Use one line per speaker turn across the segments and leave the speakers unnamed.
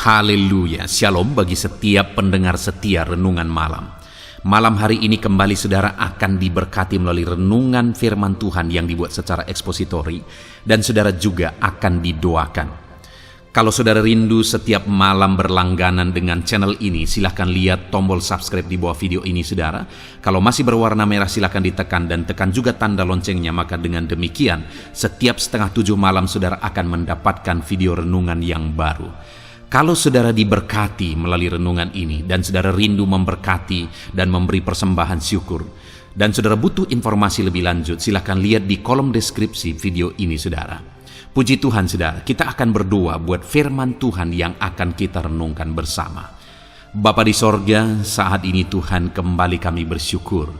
Haleluya, shalom bagi setiap pendengar setia Renungan Malam. Malam hari ini kembali saudara akan diberkati melalui renungan firman Tuhan yang dibuat secara ekspositori, dan saudara juga akan didoakan. Kalau saudara rindu setiap malam berlangganan dengan channel ini, silahkan lihat tombol subscribe di bawah video ini saudara. Kalau masih berwarna merah silahkan ditekan dan tekan juga tanda loncengnya, maka dengan demikian setiap 6:30 malam saudara akan mendapatkan video renungan yang baru. Kalau saudara diberkati melalui renungan ini dan saudara rindu memberkati dan memberi persembahan syukur, dan saudara butuh informasi lebih lanjut, silahkan lihat di kolom deskripsi video ini saudara. Puji Tuhan saudara, kita akan berdoa buat firman Tuhan yang akan kita renungkan bersama. Bapa di sorga, saat ini Tuhan kembali kami bersyukur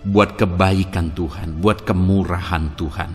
buat kebaikan Tuhan, buat kemurahan Tuhan.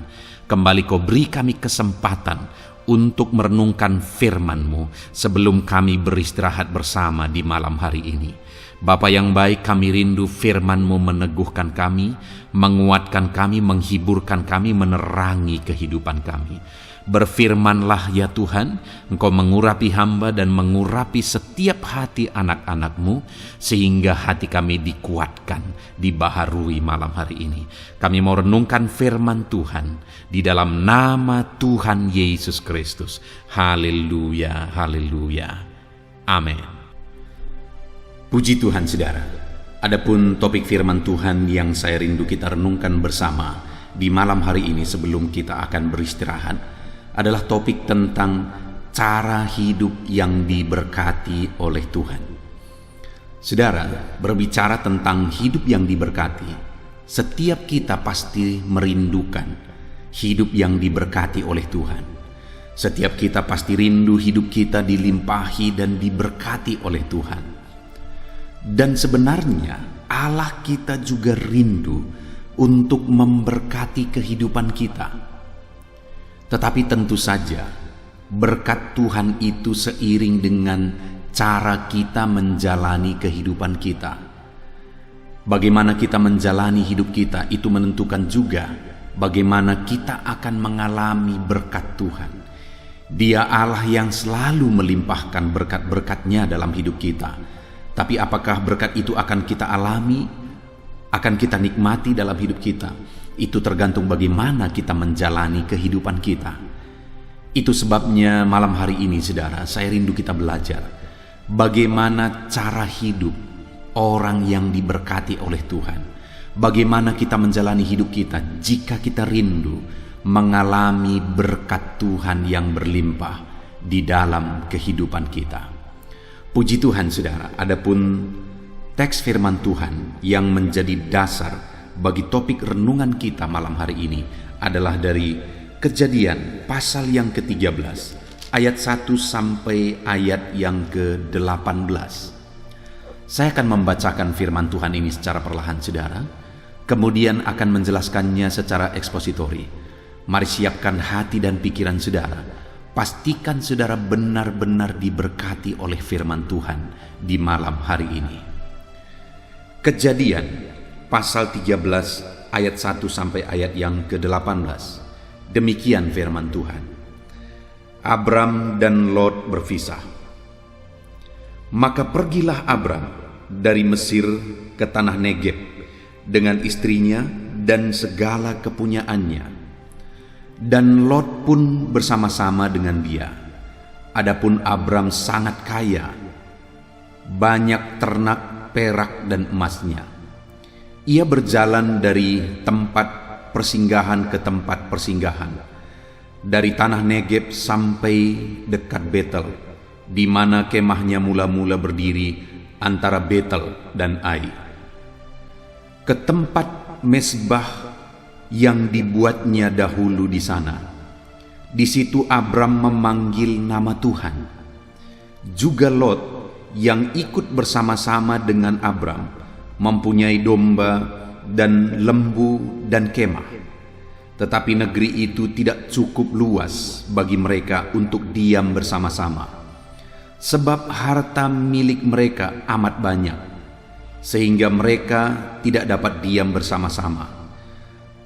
Kembali Kau beri kami kesempatan untuk merenungkan firman-Mu sebelum kami beristirahat bersama di malam hari ini. Bapa yang baik, kami rindu firman-Mu meneguhkan kami, menguatkan kami, menghiburkan kami, menerangi kehidupan kami. Berfirmanlah ya Tuhan, Engkau mengurapi hamba dan mengurapi setiap hati anak-anak-Mu, sehingga hati kami dikuatkan, dibaharui malam hari ini. Kami mau renungkan firman Tuhan di dalam nama Tuhan Yesus Kristus. Haleluya, haleluya. Amin. Puji Tuhan saudara. Adapun topik firman Tuhan yang saya rindu kita renungkan bersama di malam hari ini sebelum kita akan beristirahat adalah topik tentang cara hidup yang diberkati oleh Tuhan. Saudara, berbicara tentang hidup yang diberkati, setiap kita pasti merindukan hidup yang diberkati oleh Tuhan. Setiap kita pasti rindu hidup kita dilimpahi dan diberkati oleh Tuhan. Dan sebenarnya Allah kita juga rindu untuk memberkati kehidupan kita. Tetapi tentu saja berkat Tuhan itu seiring dengan cara kita menjalani kehidupan kita. Bagaimana kita menjalani hidup kita itu menentukan juga bagaimana kita akan mengalami berkat Tuhan. Dia Allah yang selalu melimpahkan berkat-berkat-Nya dalam hidup kita. Tapi apakah berkat itu akan kita alami, akan kita nikmati dalam hidup kita? Itu tergantung bagaimana kita menjalani kehidupan kita. Itu sebabnya malam hari ini saudara, saya rindu kita belajar bagaimana cara hidup orang yang diberkati oleh Tuhan. Bagaimana kita menjalani hidup kita jika kita rindu mengalami berkat Tuhan yang berlimpah di dalam kehidupan kita. Puji Tuhan saudara, adapun teks firman Tuhan yang menjadi dasar bagi topik renungan kita malam hari ini adalah dari Kejadian pasal yang ke-13 ayat 1 sampai ayat yang ke-18. Saya akan membacakan firman Tuhan ini secara perlahan saudara, kemudian akan menjelaskannya secara ekspositori. Mari siapkan hati dan pikiran saudara. Pastikan saudara benar-benar diberkati oleh firman Tuhan di malam hari ini. Kejadian pasal 13 ayat 1 sampai ayat yang ke-18. Demikian firman Tuhan. Abram dan Lot berpisah. Maka pergilah Abram dari Mesir ke tanah Negeb dengan istrinya dan segala kepunyaannya. Dan Lot pun bersama-sama dengan dia. Adapun Abram sangat kaya, banyak ternak, perak dan emasnya. Ia berjalan dari tempat persinggahan ke tempat persinggahan, dari tanah Negeb sampai dekat Betel, di mana kemahnya mula-mula berdiri antara Betel dan Ai, ke tempat mesbah yang dibuatnya dahulu di sana. Di situ Abram memanggil nama Tuhan. Juga Lot yang ikut bersama-sama dengan Abram mempunyai domba dan lembu dan kemah. Tetapi negeri itu tidak cukup luas bagi mereka untuk diam bersama-sama, sebab harta milik mereka amat banyak, sehingga mereka tidak dapat diam bersama-sama.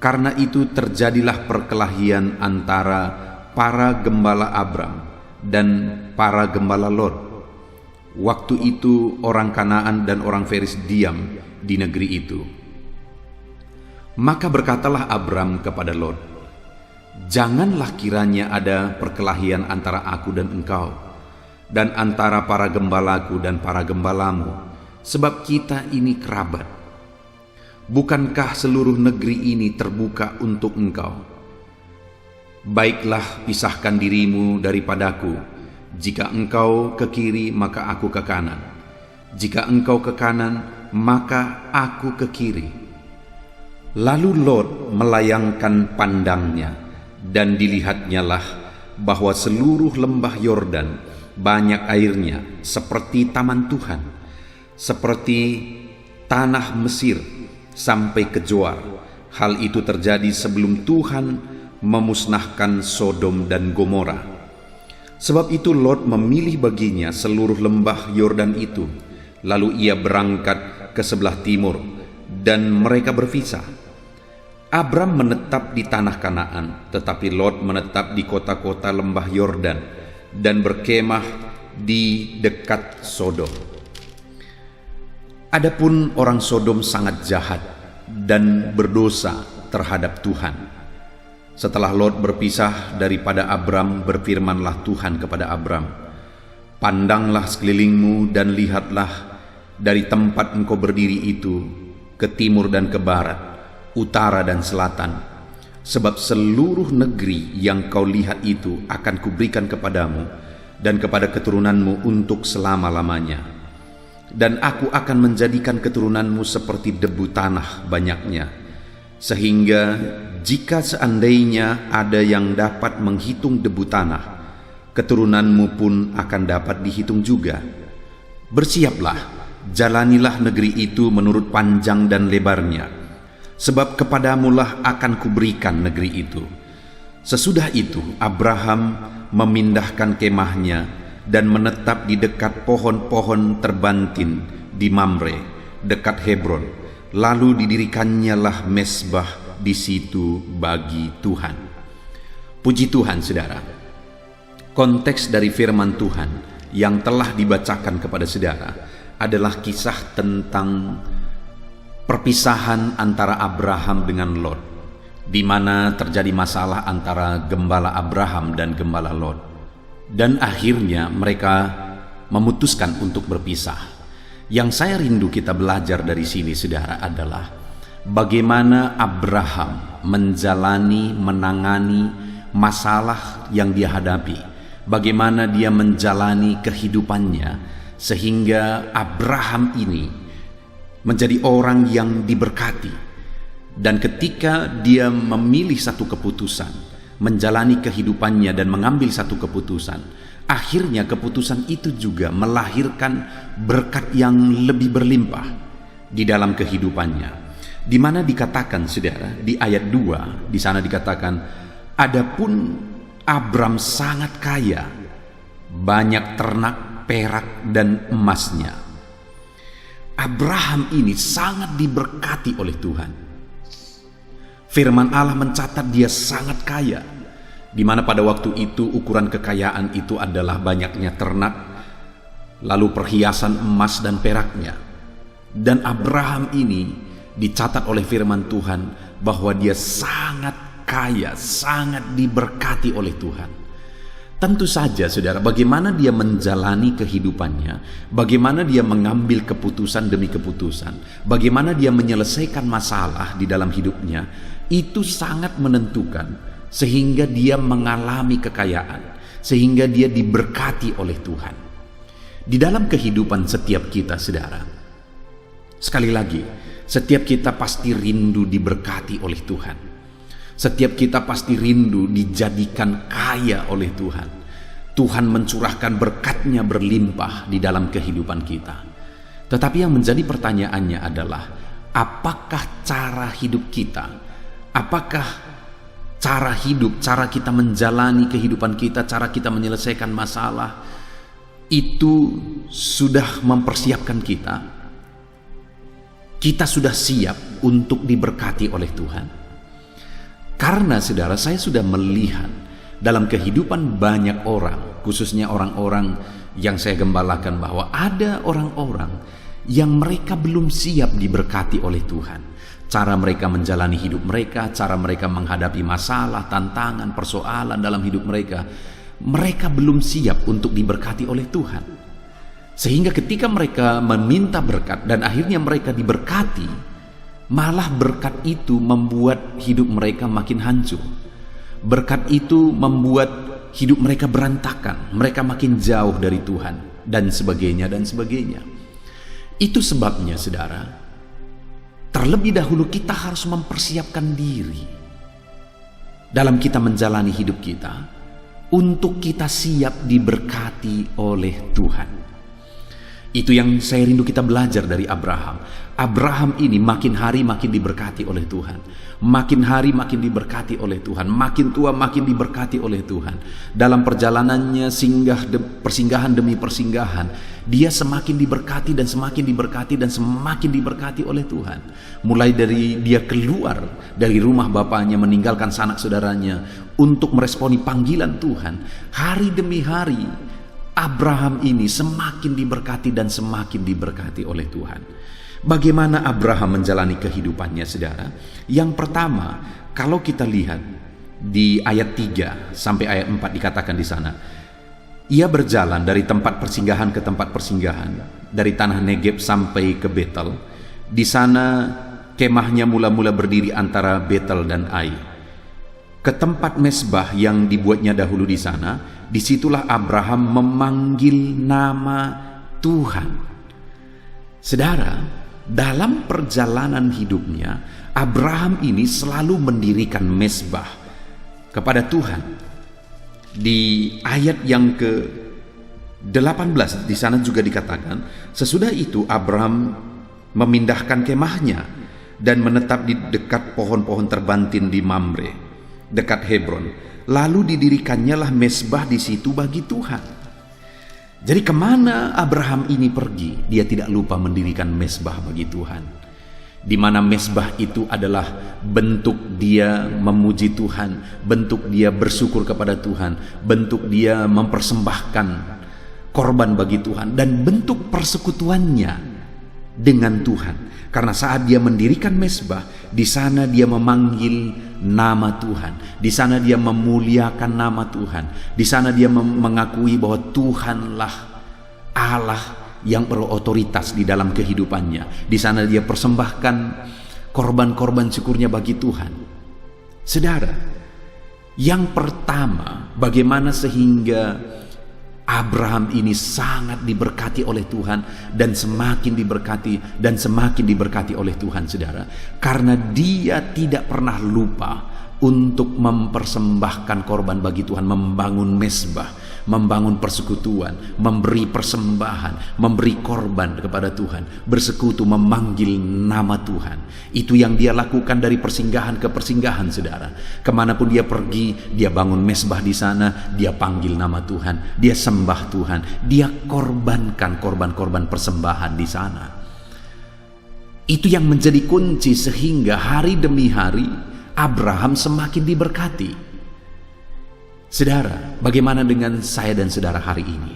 Karena itu terjadilah perkelahian antara para gembala Abram dan para gembala Lot. Waktu itu orang Kanaan dan orang Feris diam di negeri itu. Maka berkatalah Abram kepada Lot, "Janganlah kiranya ada perkelahian antara aku dan engkau, dan antara para gembalaku dan para gembalamu, sebab kita ini kerabat. Bukankah seluruh negeri ini terbuka untuk engkau? Baiklah, pisahkan dirimu daripadaku. Jika engkau ke kiri, maka aku ke kanan. Jika engkau ke kanan, maka aku ke kiri." Lalu Lot melayangkan pandangnya, dan dilihatnyalah bahwa seluruh lembah Yordan banyak airnya, seperti taman Tuhan, seperti tanah Mesir sampai ke Zoar. Hal itu terjadi sebelum Tuhan memusnahkan Sodom dan Gomora. Sebab itu Lot memilih baginya seluruh lembah Yordan itu. Lalu ia berangkat ke sebelah timur, dan mereka berpisah. Abram menetap di tanah Kanaan, tetapi Lot menetap di kota-kota lembah Yordan dan berkemah di dekat Sodom. Adapun orang Sodom sangat jahat dan berdosa terhadap Tuhan. Setelah Lot berpisah daripada Abram, berfirmanlah Tuhan kepada Abram, "Pandanglah sekelilingmu dan lihatlah dari tempat engkau berdiri itu ke timur dan ke barat, utara dan selatan. Sebab seluruh negeri yang kau lihat itu akan kuberikan kepadamu dan kepada keturunanmu untuk selama-lamanya. Dan aku akan menjadikan keturunanmu seperti debu tanah banyaknya, sehingga jika seandainya ada yang dapat menghitung debu tanah, keturunanmu pun akan dapat dihitung juga. Bersiaplah, jalanilah negeri itu menurut panjang dan lebarnya, sebab kepadamulah akan kuberikan negeri itu." Sesudah itu Abraham memindahkan kemahnya dan menetap di dekat pohon-pohon terbantin di Mamre, dekat Hebron. Lalu didirikannya mezbah di situ bagi Tuhan. Puji Tuhan, saudara. Konteks dari firman Tuhan yang telah dibacakan kepada saudara adalah kisah tentang perpisahan antara Abraham dengan Lot, di mana terjadi masalah antara gembala Abraham dan gembala Lot, dan akhirnya mereka memutuskan untuk berpisah. Yang saya rindu kita belajar dari sini, saudara, adalah bagaimana Abraham menangani masalah yang dia hadapi, bagaimana dia menjalani kehidupannya sehingga Abraham ini menjadi orang yang diberkati. Dan ketika dia memilih satu keputusan, menjalani kehidupannya dan mengambil satu keputusan, akhirnya keputusan itu juga melahirkan berkat yang lebih berlimpah di dalam kehidupannya. Di mana dikatakan, saudara, di ayat 2, di sana dikatakan, "Adapun Abram sangat kaya, banyak ternak, perak dan emasnya." Abraham ini sangat diberkati oleh Tuhan. Firman Allah mencatat dia sangat kaya, di mana pada waktu itu ukuran kekayaan itu adalah banyaknya ternak, lalu perhiasan emas dan peraknya. Dan Abraham ini dicatat oleh firman Tuhan bahwa dia sangat kaya, sangat diberkati oleh Tuhan. Tentu saja, saudara, bagaimana dia menjalani kehidupannya, bagaimana dia mengambil keputusan demi keputusan, bagaimana dia menyelesaikan masalah di dalam hidupnya, itu sangat menentukan sehingga dia mengalami kekayaan, sehingga dia diberkati oleh Tuhan. Di dalam kehidupan setiap kita, saudara, sekali lagi, setiap kita pasti rindu diberkati oleh Tuhan. Setiap kita pasti rindu dijadikan kaya oleh Tuhan. Tuhan mencurahkan berkat-Nya berlimpah di dalam kehidupan kita. Tetapi yang menjadi pertanyaannya adalah, apakah cara hidup kita? Apakah cara hidup, cara kita menjalani kehidupan kita, cara kita menyelesaikan masalah, itu sudah mempersiapkan kita? Kita sudah siap untuk diberkati oleh Tuhan? Karena, saudara, saya sudah melihat dalam kehidupan banyak orang, khususnya orang-orang yang saya gembalakan, bahwa ada orang-orang yang mereka belum siap diberkati oleh Tuhan. Cara mereka menjalani hidup mereka, cara mereka menghadapi masalah, tantangan, persoalan dalam hidup mereka, mereka belum siap untuk diberkati oleh Tuhan. Sehingga ketika mereka meminta berkat dan akhirnya mereka diberkati, malah berkat itu membuat hidup mereka makin hancur. Berkat itu membuat hidup mereka berantakan, mereka makin jauh dari Tuhan, dan sebagainya dan sebagainya. Itu sebabnya, saudara, terlebih dahulu kita harus mempersiapkan diri dalam kita menjalani hidup kita untuk kita siap diberkati oleh Tuhan. Itu yang saya rindu kita belajar dari Abraham. Abraham ini makin hari makin diberkati oleh Tuhan. Makin hari makin diberkati oleh Tuhan. Makin tua makin diberkati oleh Tuhan. Dalam perjalanannya persinggahan demi persinggahan, dia semakin diberkati dan semakin diberkati dan semakin diberkati oleh Tuhan. Mulai dari dia keluar dari rumah bapaknya, meninggalkan sanak saudaranya untuk meresponi panggilan Tuhan, hari demi hari Abraham ini semakin diberkati dan semakin diberkati oleh Tuhan. Bagaimana Abraham menjalani kehidupannya, saudara? Yang pertama, kalau kita lihat di ayat 3 sampai ayat 4 dikatakan di sana, ia berjalan dari tempat persinggahan ke tempat persinggahan, dari tanah Negeb sampai ke Betel. Di sana kemahnya mula-mula berdiri antara Betel dan Ai. Ke tempat mezbah yang dibuatnya dahulu di sana, disitulah Abraham memanggil nama Tuhan. Saudara, dalam perjalanan hidupnya, Abraham ini selalu mendirikan mezbah kepada Tuhan. Di ayat yang ke-18 di sana juga dikatakan, sesudah itu Abraham memindahkan kemahnya dan menetap di dekat pohon-pohon terbantin di Mamre, dekat Hebron. Lalu didirikannya lah mezbah di situ bagi Tuhan. Jadi kemana Abraham ini pergi, dia tidak lupa mendirikan mezbah bagi Tuhan. Di mana mezbah itu adalah bentuk dia memuji Tuhan, bentuk dia bersyukur kepada Tuhan, bentuk dia mempersembahkan korban bagi Tuhan, dan bentuk persekutuannya dengan Tuhan. Karena saat dia mendirikan mezbah, di sana dia memanggil nama Tuhan, di sana dia memuliakan nama Tuhan, di sana dia mengakui bahwa Tuhanlah Allah yang berotoritas di dalam kehidupannya. Di sana dia persembahkan korban-korban syukurnya bagi Tuhan. Saudara, yang pertama, bagaimana sehingga Abraham ini sangat diberkati oleh Tuhan dan semakin diberkati dan semakin diberkati oleh Tuhan, saudara, karena dia tidak pernah lupa untuk mempersembahkan korban bagi Tuhan, membangun mezbah, membangun persekutuan, memberi persembahan, memberi korban kepada Tuhan, bersekutu, memanggil nama Tuhan. Itu yang dia lakukan dari persinggahan ke persinggahan, saudara. Kemanapun dia pergi, dia bangun mezbah di sana, dia panggil nama Tuhan, dia sembah Tuhan, dia korbankan korban-korban persembahan di sana. Itu yang menjadi kunci sehingga hari demi hari Abraham semakin diberkati. Saudara, bagaimana dengan saya dan saudara hari ini?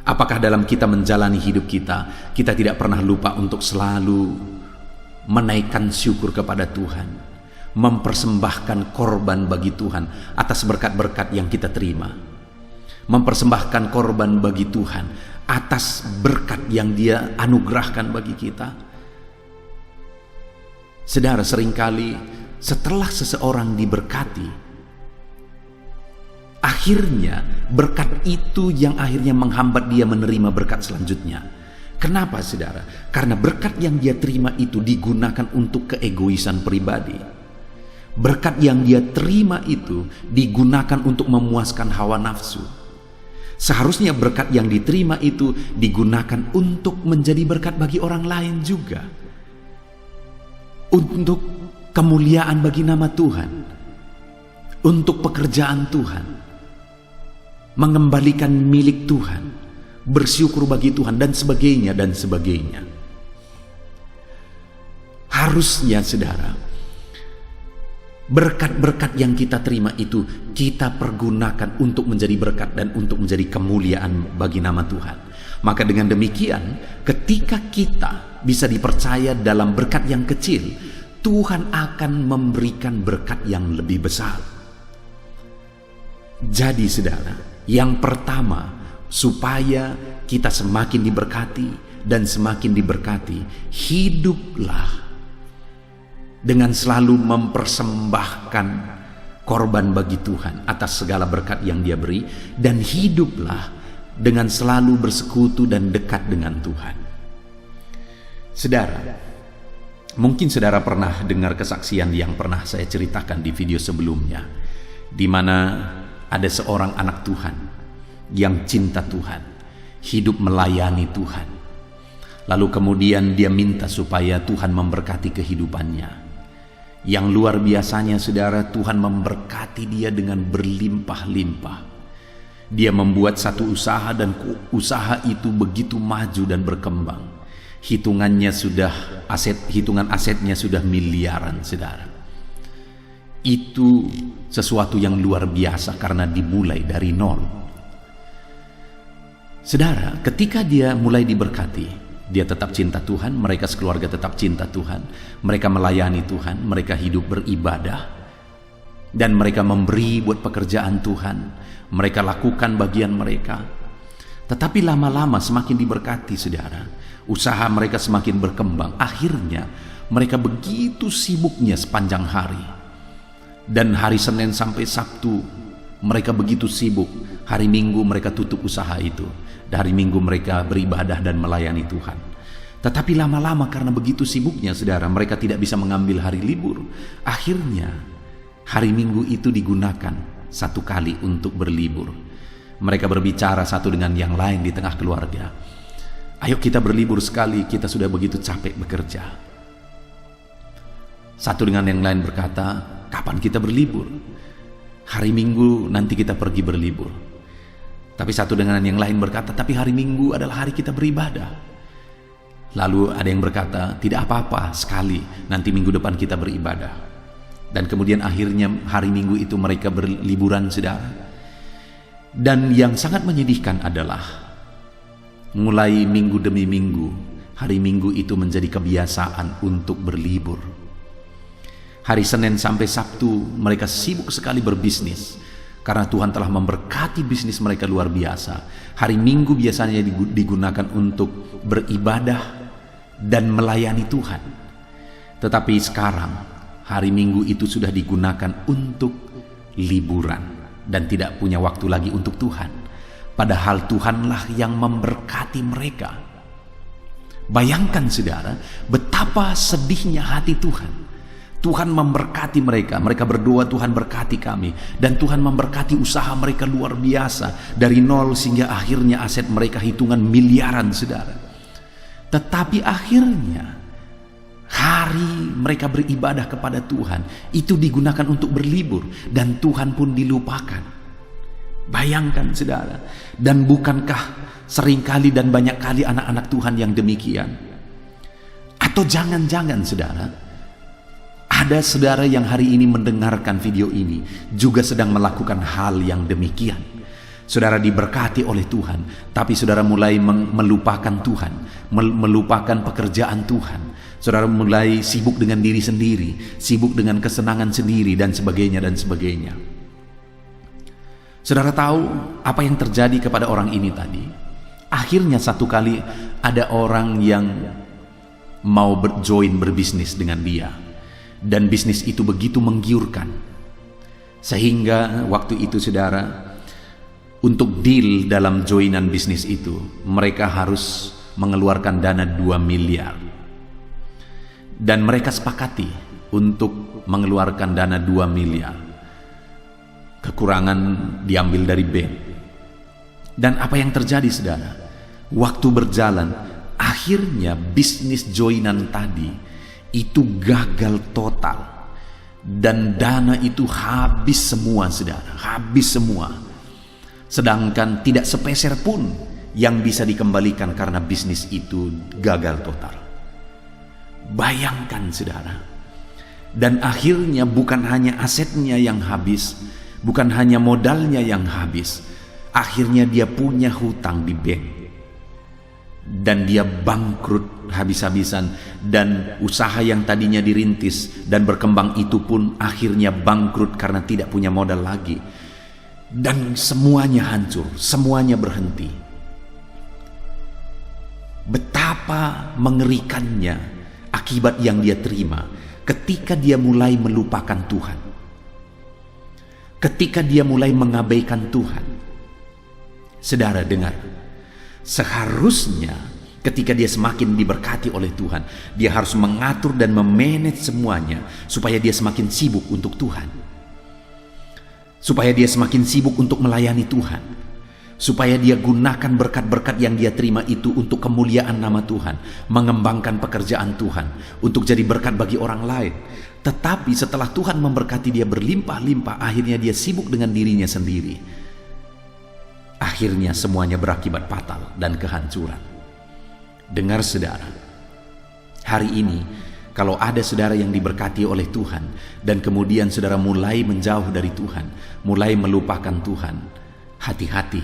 Apakah dalam kita menjalani hidup kita, kita tidak pernah lupa untuk selalu menaikkan syukur kepada Tuhan, mempersembahkan korban bagi Tuhan atas berkat-berkat yang kita terima, mempersembahkan korban bagi Tuhan atas berkat yang Dia anugerahkan bagi kita? Saudara, seringkali setelah seseorang diberkati, akhirnya berkat itu yang akhirnya menghambat dia menerima berkat selanjutnya. Kenapa, saudara? Karena berkat yang dia terima itu digunakan untuk keegoisan pribadi. Berkat yang dia terima itu digunakan untuk memuaskan hawa nafsu. Seharusnya berkat yang diterima itu digunakan untuk menjadi berkat bagi orang lain juga, untuk kemuliaan bagi nama Tuhan, untuk pekerjaan Tuhan, mengembalikan milik Tuhan, bersyukur bagi Tuhan, dan sebagainya dan sebagainya. Harusnya, saudara, Berkat-berkat yang kita terima itu kita pergunakan untuk menjadi berkat dan untuk menjadi kemuliaan bagi nama Tuhan. Maka dengan demikian, ketika kita bisa dipercaya dalam berkat yang kecil, Tuhan akan memberikan berkat yang lebih besar. Jadi saudara, yang pertama, supaya kita semakin diberkati dan semakin diberkati, hiduplah dengan selalu mempersembahkan korban bagi Tuhan atas segala berkat yang Dia beri, dan hiduplah dengan selalu bersekutu dan dekat dengan Tuhan. Saudara, mungkin saudara pernah dengar kesaksian yang pernah saya ceritakan di video sebelumnya, di mana ada seorang anak Tuhan yang cinta Tuhan, hidup melayani Tuhan. Lalu kemudian dia minta supaya Tuhan memberkati kehidupannya. Yang luar biasanya saudara, Tuhan memberkati dia dengan berlimpah-limpah. Dia membuat satu usaha dan usaha itu begitu maju dan berkembang. Hitungan asetnya sudah miliaran saudara. Itu sesuatu yang luar biasa karena dimulai dari nol. Saudara, ketika dia mulai diberkati, dia tetap cinta Tuhan, mereka sekeluarga tetap cinta Tuhan, mereka melayani Tuhan, mereka hidup beribadah, dan mereka memberi buat pekerjaan Tuhan, mereka lakukan bagian mereka. Tetapi lama-lama semakin diberkati saudara, usaha mereka semakin berkembang, akhirnya mereka begitu sibuknya sepanjang hari. Dan hari Senin sampai Sabtu mereka begitu sibuk, hari Minggu mereka tutup usaha itu. Hari Minggu mereka beribadah dan melayani Tuhan. Tetapi lama-lama karena begitu sibuknya saudara, mereka tidak bisa mengambil hari libur. Akhirnya hari Minggu itu digunakan satu kali untuk berlibur. Mereka berbicara satu dengan yang lain di tengah keluarga. Ayo kita berlibur sekali, kita sudah begitu capek bekerja. Satu dengan yang lain berkata, kapan kita berlibur? Hari Minggu nanti kita pergi berlibur. Tapi satu dengan yang lain berkata, tapi hari Minggu adalah hari kita beribadah. Lalu ada yang berkata, tidak apa-apa sekali, nanti minggu depan kita beribadah. Dan kemudian akhirnya hari Minggu itu mereka berliburan saudara. Dan yang sangat menyedihkan adalah, mulai minggu demi minggu, hari Minggu itu menjadi kebiasaan untuk berlibur. Hari Senin sampai Sabtu mereka sibuk sekali berbisnis, karena Tuhan telah memberkati bisnis mereka luar biasa. Hari Minggu biasanya digunakan untuk beribadah dan melayani Tuhan. Tetapi sekarang hari Minggu itu sudah digunakan untuk liburan dan tidak punya waktu lagi untuk Tuhan. Padahal Tuhanlah yang memberkati mereka. Bayangkan saudara, betapa sedihnya hati Tuhan. Tuhan memberkati mereka, mereka berdoa, Tuhan berkati kami, dan Tuhan memberkati usaha mereka luar biasa, dari nol sehingga akhirnya aset mereka hitungan miliaran saudara. Tetapi akhirnya hari mereka beribadah kepada Tuhan itu digunakan untuk berlibur, dan Tuhan pun dilupakan. Bayangkan saudara, dan bukankah seringkali dan banyak kali anak-anak Tuhan yang demikian? Atau jangan-jangan saudara, ada saudara yang hari ini mendengarkan video ini juga sedang melakukan hal yang demikian. Saudara diberkati oleh Tuhan, tapi saudara mulai melupakan Tuhan, melupakan pekerjaan Tuhan. Saudara mulai sibuk dengan diri sendiri, sibuk dengan kesenangan sendiri, dan sebagainya dan sebagainya. Saudara tahu apa yang terjadi kepada orang ini tadi? Akhirnya satu kali ada orang yang mau join berbisnis dengan dia. Dan bisnis itu begitu menggiurkan, sehingga waktu itu saudara, untuk deal dalam joinan bisnis itu mereka harus mengeluarkan dana 2 miliar. Dan mereka sepakati untuk mengeluarkan dana 2 miliar. Kekurangan diambil dari bank. Dan apa yang terjadi saudara? Waktu berjalan, akhirnya bisnis joinan tadi itu gagal total, dan dana itu habis semua saudara, habis semua. Sedangkan tidak sepeser pun yang bisa dikembalikan karena bisnis itu gagal total. Bayangkan saudara, Dan akhirnya bukan hanya asetnya yang habis, bukan hanya modalnya yang habis, akhirnya dia punya hutang di bank. Dan dia bangkrut habis-habisan, dan usaha yang tadinya dirintis dan berkembang itu pun akhirnya bangkrut karena tidak punya modal lagi. Dan semuanya hancur, semuanya berhenti. Betapa mengerikannya akibat yang dia terima ketika dia mulai melupakan Tuhan, ketika dia mulai mengabaikan Tuhan. Saudara dengar, seharusnya ketika dia semakin diberkati oleh Tuhan, dia harus mengatur dan memanage semuanya supaya dia semakin sibuk untuk Tuhan, supaya dia semakin sibuk untuk melayani Tuhan, supaya dia gunakan berkat-berkat yang dia terima itu untuk kemuliaan nama Tuhan, mengembangkan pekerjaan Tuhan, untuk jadi berkat bagi orang lain. Tetapi setelah Tuhan memberkati dia berlimpah-limpah, akhirnya dia sibuk dengan dirinya sendiri. Akhirnya semuanya berakibat fatal dan kehancuran. Dengar saudara, hari ini kalau ada saudara yang diberkati oleh Tuhan dan kemudian saudara mulai menjauh dari Tuhan, mulai melupakan Tuhan, hati-hati.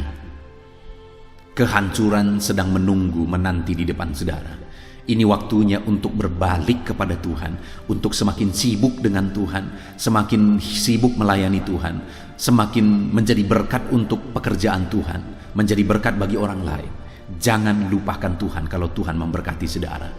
Kehancuran sedang menunggu menanti di depan saudara. Ini waktunya untuk berbalik kepada Tuhan, untuk semakin sibuk dengan Tuhan, semakin sibuk melayani Tuhan, semakin menjadi berkat untuk pekerjaan Tuhan, menjadi berkat bagi orang lain. Jangan lupakan Tuhan kalau Tuhan memberkati saudara.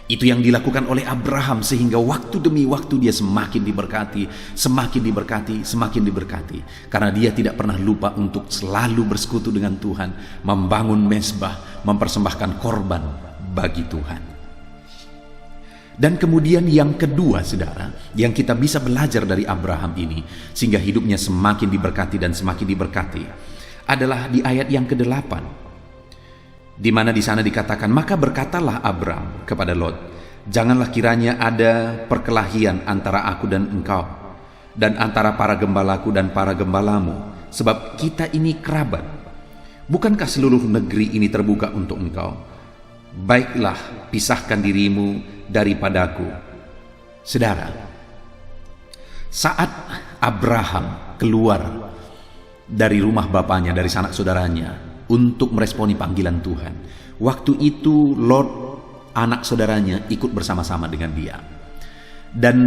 Itu yang dilakukan oleh Abraham, sehingga waktu demi waktu dia semakin diberkati, semakin diberkati, semakin diberkati. Karena dia tidak pernah lupa untuk selalu bersekutu dengan Tuhan, membangun mezbah, mempersembahkan korban bagi Tuhan. Dan kemudian yang kedua saudara, yang kita bisa belajar dari Abraham ini, sehingga hidupnya semakin diberkati dan semakin diberkati, adalah di ayat yang ke-8. Di mana di sana dikatakan, maka berkatalah Abram kepada Lot, janganlah kiranya ada perkelahian antara aku dan engkau, dan antara para gembalaku dan para gembalamu, sebab kita ini kerabat. Bukankah seluruh negeri ini terbuka untuk engkau? Baiklah, pisahkan dirimu daripadaku. Saudara, saat Abraham keluar dari rumah bapaknya, dari sanak saudaranya, untuk meresponi panggilan Tuhan, waktu itu Lot, anak saudaranya, ikut bersama-sama dengan dia. Dan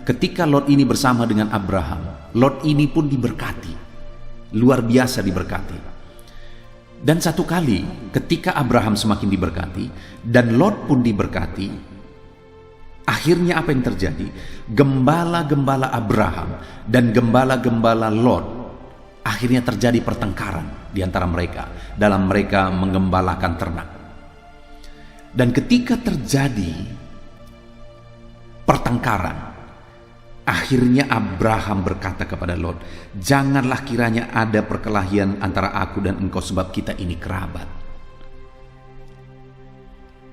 ketika Lot ini bersama dengan Abraham, Lot ini pun diberkati, luar biasa diberkati. Dan satu kali ketika Abraham semakin diberkati dan Lot pun diberkati, akhirnya apa yang terjadi? Gembala-gembala Abraham dan gembala-gembala Lot, akhirnya terjadi pertengkaran di antara mereka dalam mereka menggembalakan ternak. Dan ketika terjadi pertengkaran, akhirnya Abraham berkata kepada Lot, janganlah kiranya ada perkelahian antara aku dan engkau, sebab kita ini kerabat.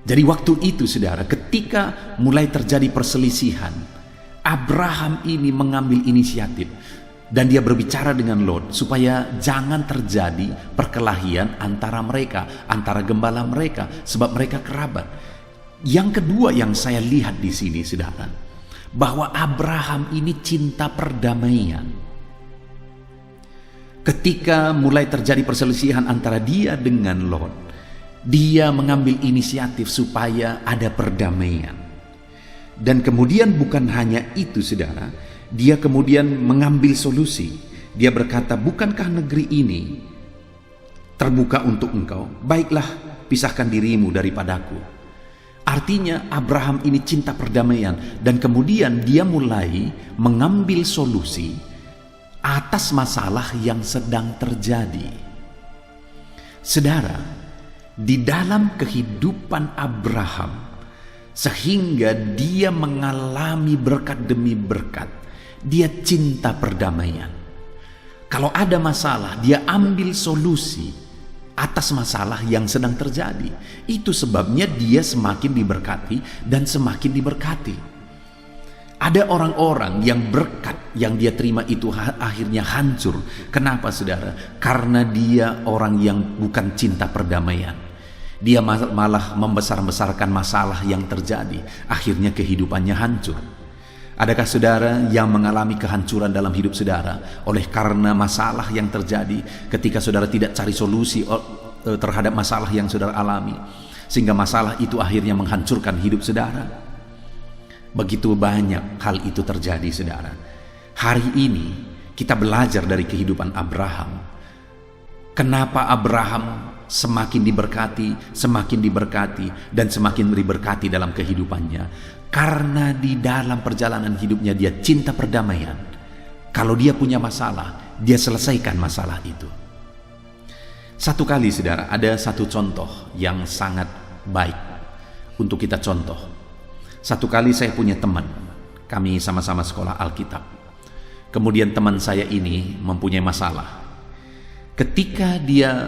Jadi waktu itu saudara, ketika mulai terjadi perselisihan, Abraham ini mengambil inisiatif dan dia berbicara dengan Lot supaya jangan terjadi perkelahian antara mereka, antara gembala mereka, sebab mereka kerabat. Yang kedua yang saya lihat di sini saudara, bahwa Abraham ini cinta perdamaian. Ketika mulai terjadi perselisihan antara dia dengan Lot, dia mengambil inisiatif supaya ada perdamaian. Dan kemudian bukan hanya itu saudara, dia kemudian mengambil solusi. Dia berkata, bukankah negeri ini terbuka untuk engkau? Baiklah, pisahkan dirimu daripadaku. Artinya Abraham ini cinta perdamaian, dan kemudian dia mulai mengambil solusi atas masalah yang sedang terjadi. Saudara, di dalam kehidupan Abraham, sehingga dia mengalami berkat demi berkat, dia cinta perdamaian. Kalau ada masalah, dia ambil solusi atas masalah yang sedang terjadi. Itu sebabnya dia semakin diberkati dan semakin diberkati. Ada orang-orang yang berkat yang dia terima itu akhirnya hancur. Kenapa saudara? Karena dia orang yang bukan cinta perdamaian. Dia malah membesar-besarkan masalah yang terjadi. Akhirnya kehidupannya hancur. Adakah saudara yang mengalami kehancuran dalam hidup saudara oleh karena masalah yang terjadi ketika saudara tidak cari solusi terhadap masalah yang saudara alami, sehingga masalah itu akhirnya menghancurkan hidup saudara? Begitu banyak hal itu terjadi, saudara. Hari ini kita belajar dari kehidupan Abraham. Kenapa Abraham semakin diberkati, dan semakin diberkati dalam kehidupannya? Karena di dalam perjalanan hidupnya dia cinta perdamaian. Kalau dia punya masalah, dia selesaikan masalah itu. Satu kali, saudara, ada satu contoh yang sangat baik untuk kita contoh. Satu kali saya punya teman, kami sama-sama sekolah Alkitab. Kemudian teman saya ini mempunyai masalah. Ketika dia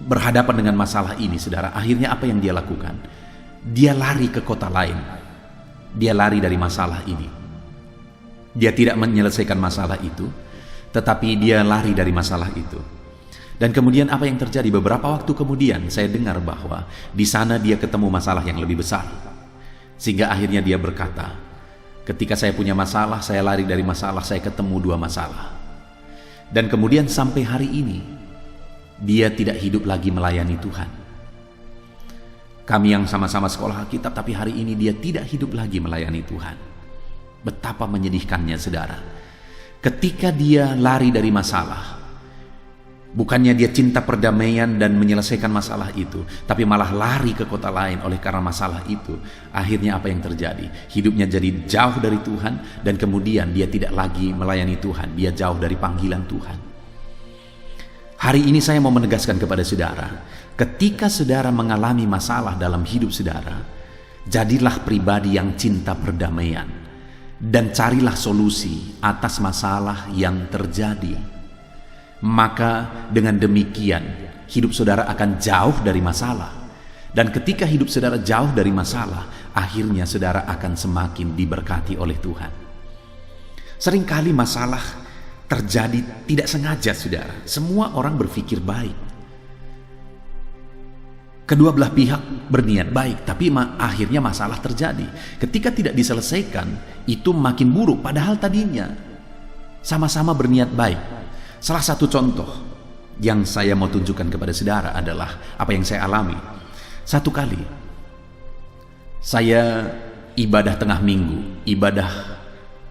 berhadapan dengan masalah ini, saudara, akhirnya apa yang dia lakukan? Dia lari ke kota lain. Dia lari dari masalah ini. Dia tidak menyelesaikan masalah itu, tetapi dia lari dari masalah itu. Dan kemudian apa yang terjadi? Beberapa waktu kemudian saya dengar bahwa di sana dia ketemu masalah yang lebih besar. Sehingga akhirnya dia berkata, ketika saya punya masalah, saya lari dari masalah, saya ketemu dua masalah. Dan kemudian sampai hari ini dia tidak hidup lagi melayani Tuhan. Kami yang sama-sama sekolah Alkitab, tapi hari ini dia tidak hidup lagi melayani Tuhan. Betapa menyedihkannya, saudara. Ketika dia lari dari masalah, bukannya dia cinta perdamaian dan menyelesaikan masalah itu, tapi malah lari ke kota lain oleh karena masalah itu. Akhirnya apa yang terjadi? Hidupnya jadi jauh dari Tuhan, dan kemudian dia tidak lagi melayani Tuhan. Dia jauh dari panggilan Tuhan. Hari ini saya mau menegaskan kepada saudara, ketika saudara mengalami masalah dalam hidup saudara, jadilah pribadi yang cinta perdamaian dan carilah solusi atas masalah yang terjadi. Maka dengan demikian hidup saudara akan jauh dari masalah. Dan ketika hidup saudara jauh dari masalah, akhirnya saudara akan semakin diberkati oleh Tuhan. Seringkali masalah terjadi tidak sengaja, saudara. Semua orang berpikir baik. Kedua belah pihak berniat baik, tapi akhirnya masalah terjadi. Ketika tidak diselesaikan, itu makin buruk. Padahal tadinya sama-sama berniat baik. Salah satu contoh yang saya mau tunjukkan kepada saudara adalah apa yang saya alami. Satu kali saya ibadah tengah minggu, ibadah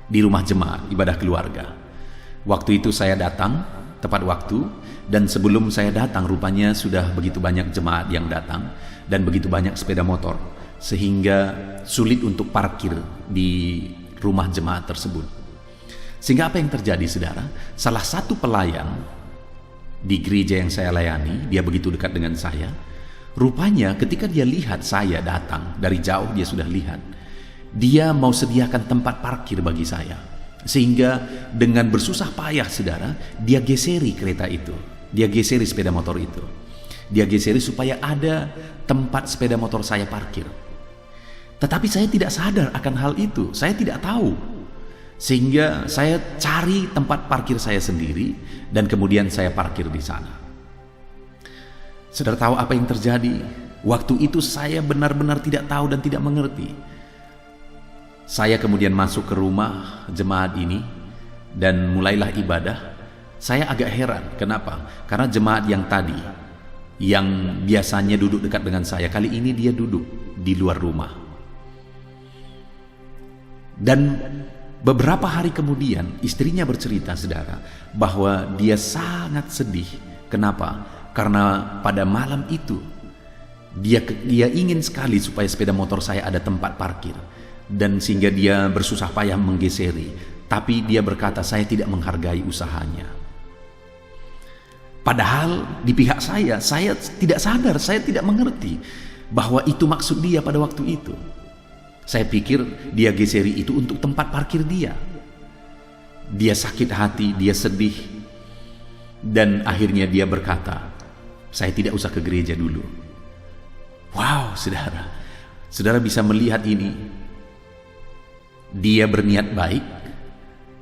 di rumah jemaat, ibadah keluarga. Waktu itu saya datang tepat waktu, dan sebelum saya datang rupanya sudah begitu banyak jemaat yang datang dan begitu banyak sepeda motor, sehingga sulit untuk parkir di rumah jemaat tersebut. Sehingga apa yang terjadi, saudara? Salah satu pelayan di gereja yang saya layani, dia begitu dekat dengan saya. Rupanya ketika dia lihat saya datang dari jauh, dia sudah lihat, dia mau sediakan tempat parkir bagi saya. Sehingga dengan bersusah payah, saudara, dia geseri kereta itu, dia geseri sepeda motor itu, dia geseri supaya ada tempat sepeda motor saya parkir. Tetapi saya tidak sadar akan hal itu, saya tidak tahu. Sehingga saya cari tempat parkir saya sendiri, dan kemudian saya parkir di sana. Saudara tahu apa yang terjadi? Waktu itu saya benar-benar tidak tahu dan tidak mengerti. Saya kemudian masuk ke rumah jemaat ini dan mulailah ibadah. Saya agak heran, kenapa? Karena jemaat yang tadi, yang biasanya duduk dekat dengan saya, kali ini dia duduk di luar rumah. Dan beberapa hari kemudian istrinya bercerita, saudara, bahwa dia sangat sedih. Kenapa? Karena pada malam itu dia ingin sekali supaya sepeda motor saya ada tempat parkir. Dan sehingga dia bersusah payah menggeseri, tapi dia berkata, saya tidak menghargai usahanya. Padahal di pihak saya tidak sadar, saya tidak mengerti bahwa itu maksud dia pada waktu itu. Saya pikir dia geseri itu untuk tempat parkir dia. Dia sakit hati, dia sedih, dan akhirnya dia berkata, saya tidak usah ke gereja dulu. Wow, saudara, saudara bisa melihat ini. Dia berniat baik,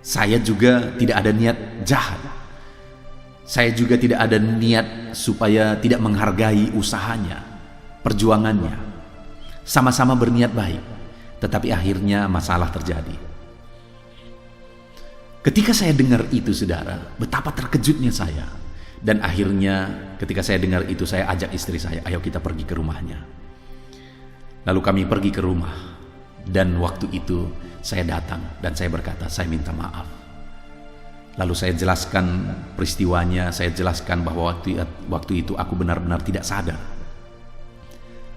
saya juga tidak ada niat jahat. Saya juga tidak ada niat supaya tidak menghargai usahanya, perjuangannya. Sama-sama berniat baik. Tetapi akhirnya masalah terjadi. Ketika saya dengar itu, saudara, betapa terkejutnya saya. Dan akhirnya ketika saya dengar itu, saya ajak istri saya, ayo kita pergi ke rumahnya. Lalu kami pergi ke rumah. Dan waktu itu saya datang dan saya berkata, saya minta maaf. Lalu saya jelaskan peristiwanya, saya jelaskan bahwa waktu itu aku benar-benar tidak sadar.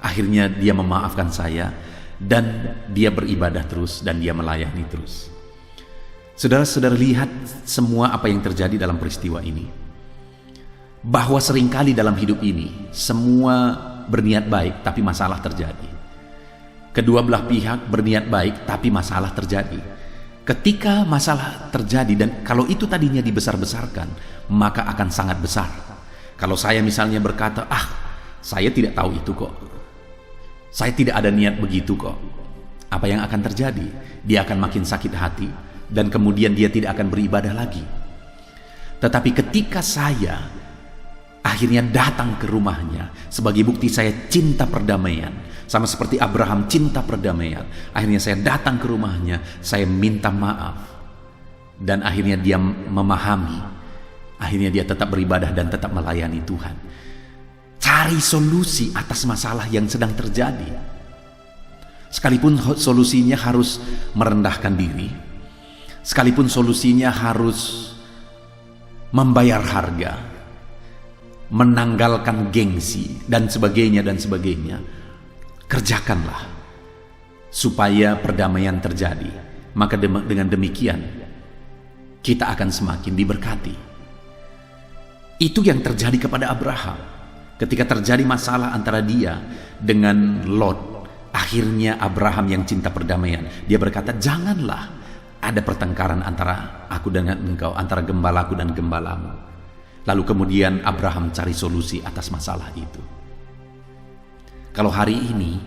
Akhirnya dia memaafkan saya dan dia beribadah terus dan dia melayani terus. Saudara-saudara, lihat semua apa yang terjadi dalam peristiwa ini. Bahwa seringkali dalam hidup ini semua berniat baik tapi masalah terjadi. Kedua belah pihak berniat baik tapi masalah terjadi. Ketika masalah terjadi, dan kalau itu tadinya dibesar-besarkan, maka akan sangat besar. Kalau saya misalnya berkata, saya tidak tahu itu kok, saya tidak ada niat begitu kok, apa yang akan terjadi? Dia akan makin sakit hati dan kemudian dia tidak akan beribadah lagi. Tetapi ketika saya akhirnya datang ke rumahnya sebagai bukti saya cinta perdamaian, sama seperti Abraham cinta perdamaian. Akhirnya saya datang ke rumahnya, saya minta maaf, dan akhirnya dia memahami. Akhirnya dia tetap beribadah dan tetap melayani Tuhan. Cari solusi atas masalah yang sedang terjadi. Sekalipun solusinya harus merendahkan diri, sekalipun solusinya harus membayar harga, menanggalkan gengsi dan sebagainya, kerjakanlah supaya perdamaian terjadi. Maka dengan demikian kita akan semakin diberkati. Itu yang terjadi kepada Abraham ketika terjadi masalah antara dia dengan Lot. Akhirnya Abraham yang cinta perdamaian, dia berkata, janganlah ada pertengkaran antara aku dengan engkau, antara gembalaku dan gembalamu. Lalu kemudian Abraham cari solusi atas masalah itu. Kalau hari ini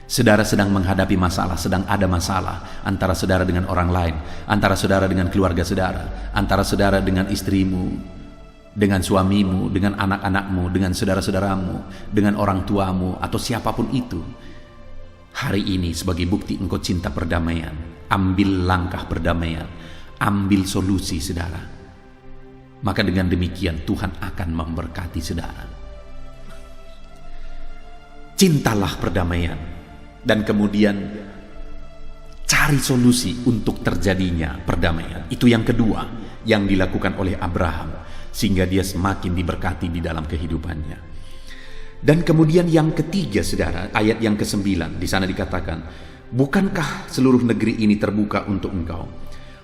saudara sedang menghadapi masalah, sedang ada masalah antara saudara dengan orang lain, antara saudara dengan keluarga saudara, antara saudara dengan istrimu, dengan suamimu, dengan anak-anakmu, dengan saudara-saudaramu, dengan orang tuamu, atau siapapun itu, hari ini sebagai bukti engkau cinta perdamaian, ambil langkah perdamaian, ambil solusi, saudara. Maka dengan demikian Tuhan akan memberkati saudara. Cintalah perdamaian dan kemudian cari solusi untuk terjadinya perdamaian. Itu yang kedua yang dilakukan oleh Abraham sehingga dia semakin diberkati di dalam kehidupannya. Dan kemudian yang ketiga, saudara, ayat yang ke-9 di sana dikatakan, bukankah seluruh negeri ini terbuka untuk engkau?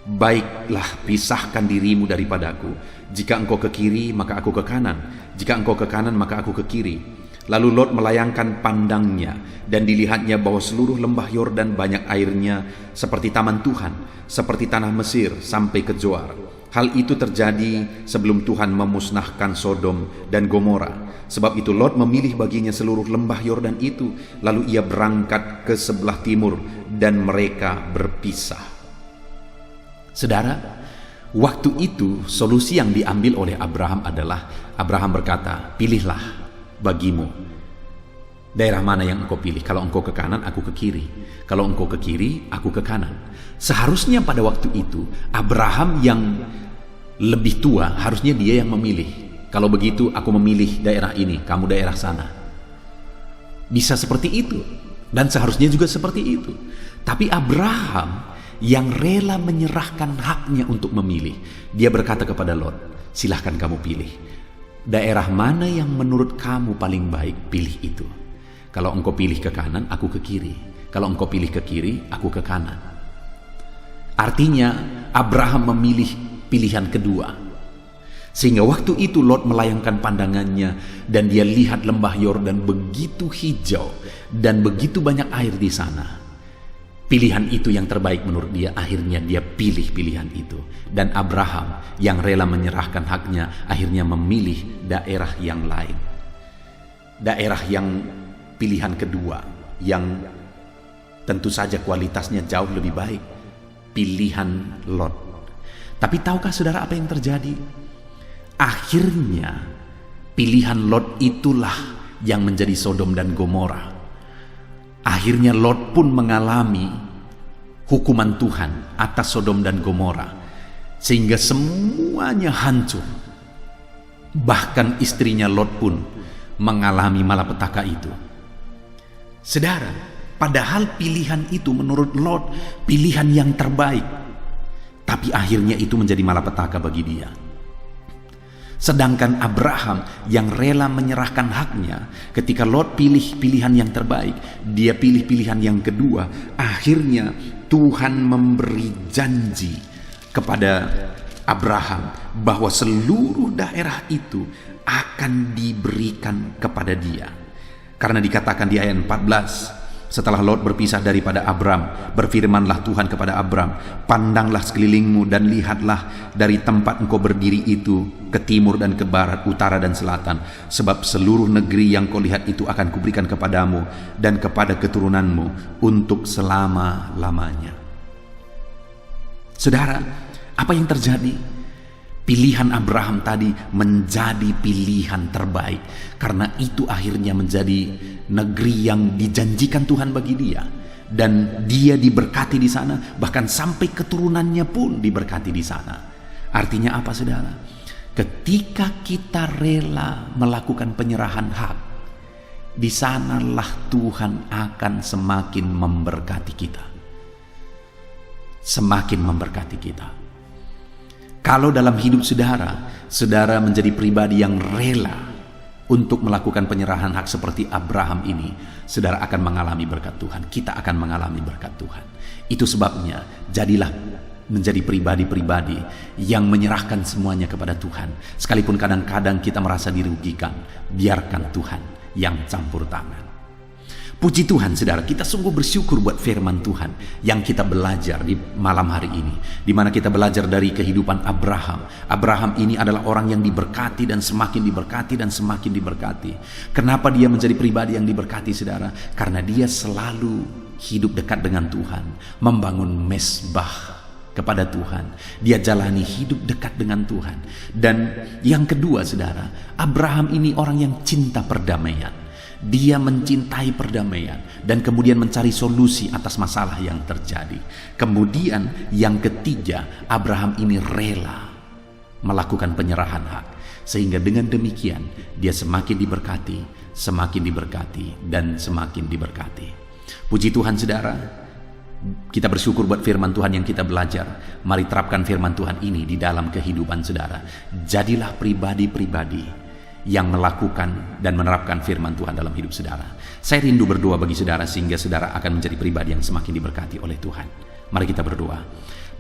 Baiklah, pisahkan dirimu daripadaku. Jika engkau ke kiri, maka aku ke kanan. Jika engkau ke kanan, maka aku ke kiri. Lalu Lot melayangkan pandangnya, dan dilihatnya bahwa seluruh lembah Yordan banyak airnya, seperti taman Tuhan, seperti tanah Mesir sampai ke Zoar. Hal itu terjadi sebelum Tuhan memusnahkan Sodom dan Gomora. Sebab itu Lot memilih baginya seluruh lembah Yordan itu. Lalu ia berangkat ke sebelah timur, dan mereka berpisah. Saudara, waktu itu solusi yang diambil oleh Abraham adalah, Abraham berkata, pilihlah bagimu daerah mana yang engkau pilih. Kalau engkau ke kanan, aku ke kiri. Kalau engkau ke kiri, aku ke kanan. Seharusnya pada waktu itu Abraham yang lebih tua, harusnya dia yang memilih. Kalau begitu aku memilih daerah ini, kamu daerah sana. Bisa seperti itu, dan seharusnya juga seperti itu. Tapi Abraham yang rela menyerahkan haknya untuk memilih, dia berkata kepada Lot, silahkan kamu pilih. Daerah mana yang menurut kamu paling baik, pilih itu. Kalau engkau pilih ke kanan, aku ke kiri. Kalau engkau pilih ke kiri, aku ke kanan. Artinya Abraham memilih pilihan kedua. Sehingga waktu itu Lot melayangkan pandangannya, dan dia lihat lembah Yordan begitu hijau dan begitu banyak air di sana. Pilihan itu yang terbaik menurut dia, akhirnya dia pilih pilihan itu. Dan Abraham yang rela menyerahkan haknya, akhirnya memilih daerah yang lain. Daerah yang pilihan kedua, yang tentu saja kualitasnya jauh lebih baik. Pilihan Lot. Tapi tahukah saudara apa yang terjadi? Akhirnya pilihan Lot itulah yang menjadi Sodom dan Gomora. Akhirnya Lot pun mengalami hukuman Tuhan atas Sodom dan Gomora, sehingga semuanya hancur. Bahkan istrinya Lot pun mengalami malapetaka itu. Saudara, padahal pilihan itu menurut Lot pilihan yang terbaik, tapi akhirnya itu menjadi malapetaka bagi dia. Sedangkan Abraham yang rela menyerahkan haknya, ketika Lot pilih pilihan yang terbaik, dia pilih pilihan yang kedua, akhirnya Tuhan memberi janji kepada Abraham bahwa seluruh daerah itu akan diberikan kepada dia. Karena dikatakan di ayat 14, setelah Lot berpisah daripada Abram, berfirmanlah Tuhan kepada Abram, pandanglah sekelilingmu dan lihatlah dari tempat engkau berdiri itu ke timur dan ke barat, utara dan selatan, sebab seluruh negeri yang kau lihat itu akan kuberikan kepadamu dan kepada keturunanmu untuk selama-lamanya. Saudara, apa yang terjadi? Pilihan Abraham tadi menjadi pilihan terbaik, karena itu akhirnya menjadi negeri yang dijanjikan Tuhan bagi dia, dan dia diberkati di sana, bahkan sampai keturunannya pun diberkati di sana. Artinya apa, saudara? Ketika kita rela melakukan penyerahan hak, di sanalah Tuhan akan semakin memberkati kita. Semakin memberkati kita. Kalau dalam hidup saudara menjadi pribadi yang rela untuk melakukan penyerahan hak seperti Abraham ini, saudara akan mengalami berkat Tuhan. Kita akan mengalami berkat Tuhan. Itu sebabnya jadilah menjadi pribadi-pribadi yang menyerahkan semuanya kepada Tuhan. Sekalipun kadang-kadang kita merasa dirugikan, biarkan Tuhan yang campur tangan. Puji Tuhan, saudara, kita sungguh bersyukur buat firman Tuhan yang kita belajar di malam hari ini, di mana kita belajar dari kehidupan Abraham. Abraham ini adalah orang yang diberkati dan semakin diberkati dan semakin diberkati. Kenapa dia menjadi pribadi yang diberkati, saudara? Karena dia selalu hidup dekat dengan Tuhan, membangun mesbah kepada Tuhan. Dia jalani hidup dekat dengan Tuhan. Dan yang kedua, saudara, Abraham ini orang yang cinta perdamaian. Dia mencintai perdamaian dan kemudian mencari solusi atas masalah yang terjadi. Kemudian yang ketiga, Abraham ini rela melakukan penyerahan hak, sehingga dengan demikian dia semakin diberkati dan semakin diberkati. Puji Tuhan, saudara, kita bersyukur buat firman Tuhan yang kita belajar. Mari terapkan firman Tuhan ini di dalam kehidupan saudara. Jadilah pribadi-pribadi yang melakukan dan menerapkan firman Tuhan dalam hidup saudara. Saya rindu berdoa bagi saudara sehingga saudara akan menjadi pribadi yang semakin diberkati oleh Tuhan. Mari kita berdoa.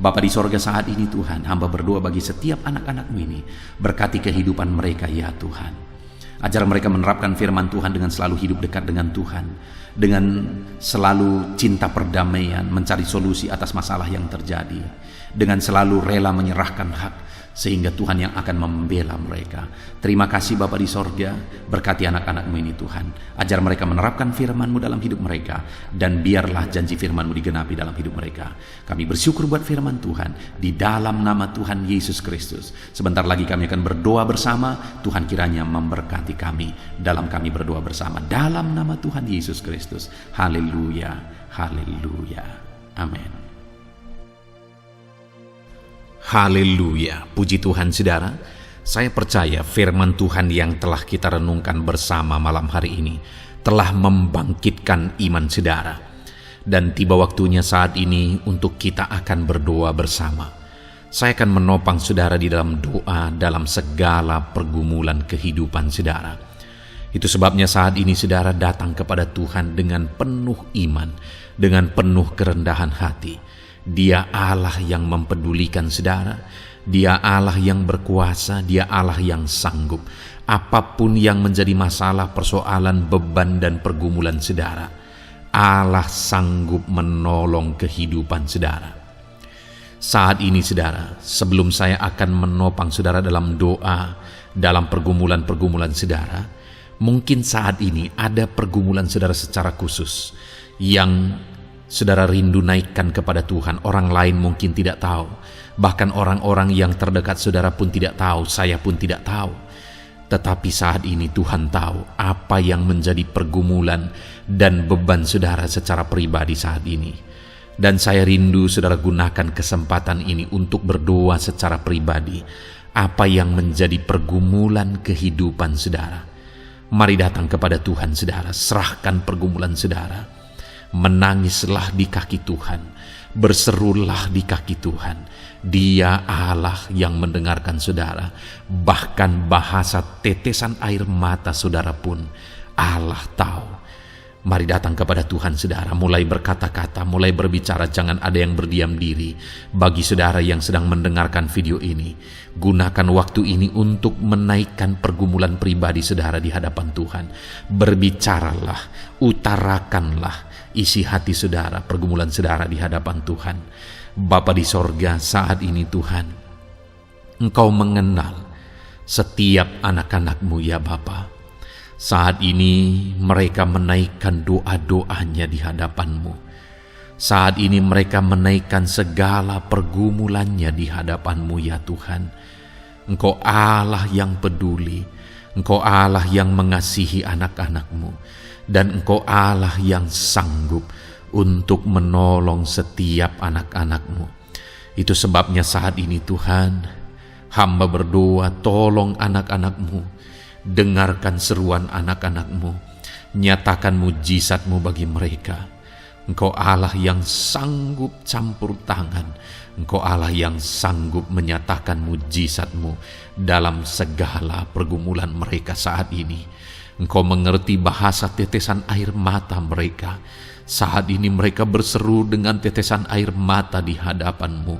Bapa di sorga, saat ini Tuhan, hamba berdoa bagi setiap anak-anak-Mu ini. Berkati kehidupan mereka ya Tuhan. Ajar mereka menerapkan firman Tuhan dengan selalu hidup dekat dengan Tuhan, dengan selalu cinta perdamaian, mencari solusi atas masalah yang terjadi, dengan selalu rela menyerahkan hak, sehingga Tuhan yang akan membela mereka. Terima kasih Bapa di sorga, berkati anak-anak-Mu ini Tuhan. Ajar mereka menerapkan firman-Mu dalam hidup mereka, dan biarlah janji firman-Mu digenapi dalam hidup mereka. Kami bersyukur buat firman Tuhan, di dalam nama Tuhan Yesus Kristus. Sebentar lagi kami akan berdoa bersama. Tuhan kiranya memberkati kami dalam kami berdoa bersama, dalam nama Tuhan Yesus Kristus. Haleluya, haleluya, amin. Haleluya, puji Tuhan saudara. Saya percaya firman Tuhan yang telah kita renungkan bersama malam hari ini telah membangkitkan iman saudara. Dan tiba waktunya saat ini untuk kita akan berdoa bersama. Saya akan menopang saudara di dalam doa dalam segala pergumulan kehidupan saudara. Itu sebabnya saat ini saudara datang kepada Tuhan dengan penuh iman, dengan penuh kerendahan hati. Dia Allah yang mempedulikan saudara. Dia Allah yang berkuasa. Dia Allah yang sanggup. Apapun yang menjadi masalah, persoalan, beban dan pergumulan saudara, Allah sanggup menolong kehidupan saudara. Saat ini saudara, sebelum saya akan menopang saudara dalam doa, dalam pergumulan-pergumulan saudara, mungkin saat ini ada pergumulan saudara secara khusus yang saudara rindu naikkan kepada Tuhan. Orang lain mungkin tidak tahu. Bahkan orang-orang yang terdekat saudara pun tidak tahu. Saya pun tidak tahu. Tetapi saat ini Tuhan tahu apa yang menjadi pergumulan dan beban saudara secara pribadi saat ini. Dan saya rindu saudara gunakan kesempatan ini untuk berdoa secara pribadi. Apa yang menjadi pergumulan kehidupan saudara, mari datang kepada Tuhan saudara, serahkan pergumulan saudara. Menangislah di kaki Tuhan, berserulah di kaki Tuhan. Dia Allah yang mendengarkan saudara. Bahkan bahasa tetesan air mata saudara pun Allah tahu. Mari datang kepada Tuhan saudara, mulai berkata-kata, mulai berbicara, jangan ada yang berdiam diri. Bagi saudara yang sedang mendengarkan video ini, gunakan waktu ini untuk menaikkan pergumulan pribadi saudara di hadapan Tuhan. Berbicaralah, utarakanlah isi hati saudara, pergumulan saudara di hadapan Tuhan. Bapa di sorga, saat ini Tuhan, Engkau mengenal setiap anak-anak-Mu ya Bapa. Saat ini mereka menaikkan doa-doanya di hadapan-Mu. Saat ini mereka menaikkan segala pergumulannya di hadapan-Mu ya Tuhan. Engkau Allah yang peduli, Engkau Allah yang mengasihi anak-anak-Mu, dan Engkau Allah yang sanggup untuk menolong setiap anak-anak-Mu. Itu sebabnya saat ini Tuhan, hamba berdoa, tolong anak-anak-Mu. Dengarkan seruan anak-anak-Mu, nyatakan mujizat-Mu bagi mereka. Engkau Allah yang sanggup campur tangan, Engkau Allah yang sanggup menyatakan mujizat-Mu dalam segala pergumulan mereka saat ini. Engkau mengerti bahasa tetesan air mata mereka. Saat ini mereka berseru dengan tetesan air mata di hadapan-Mu.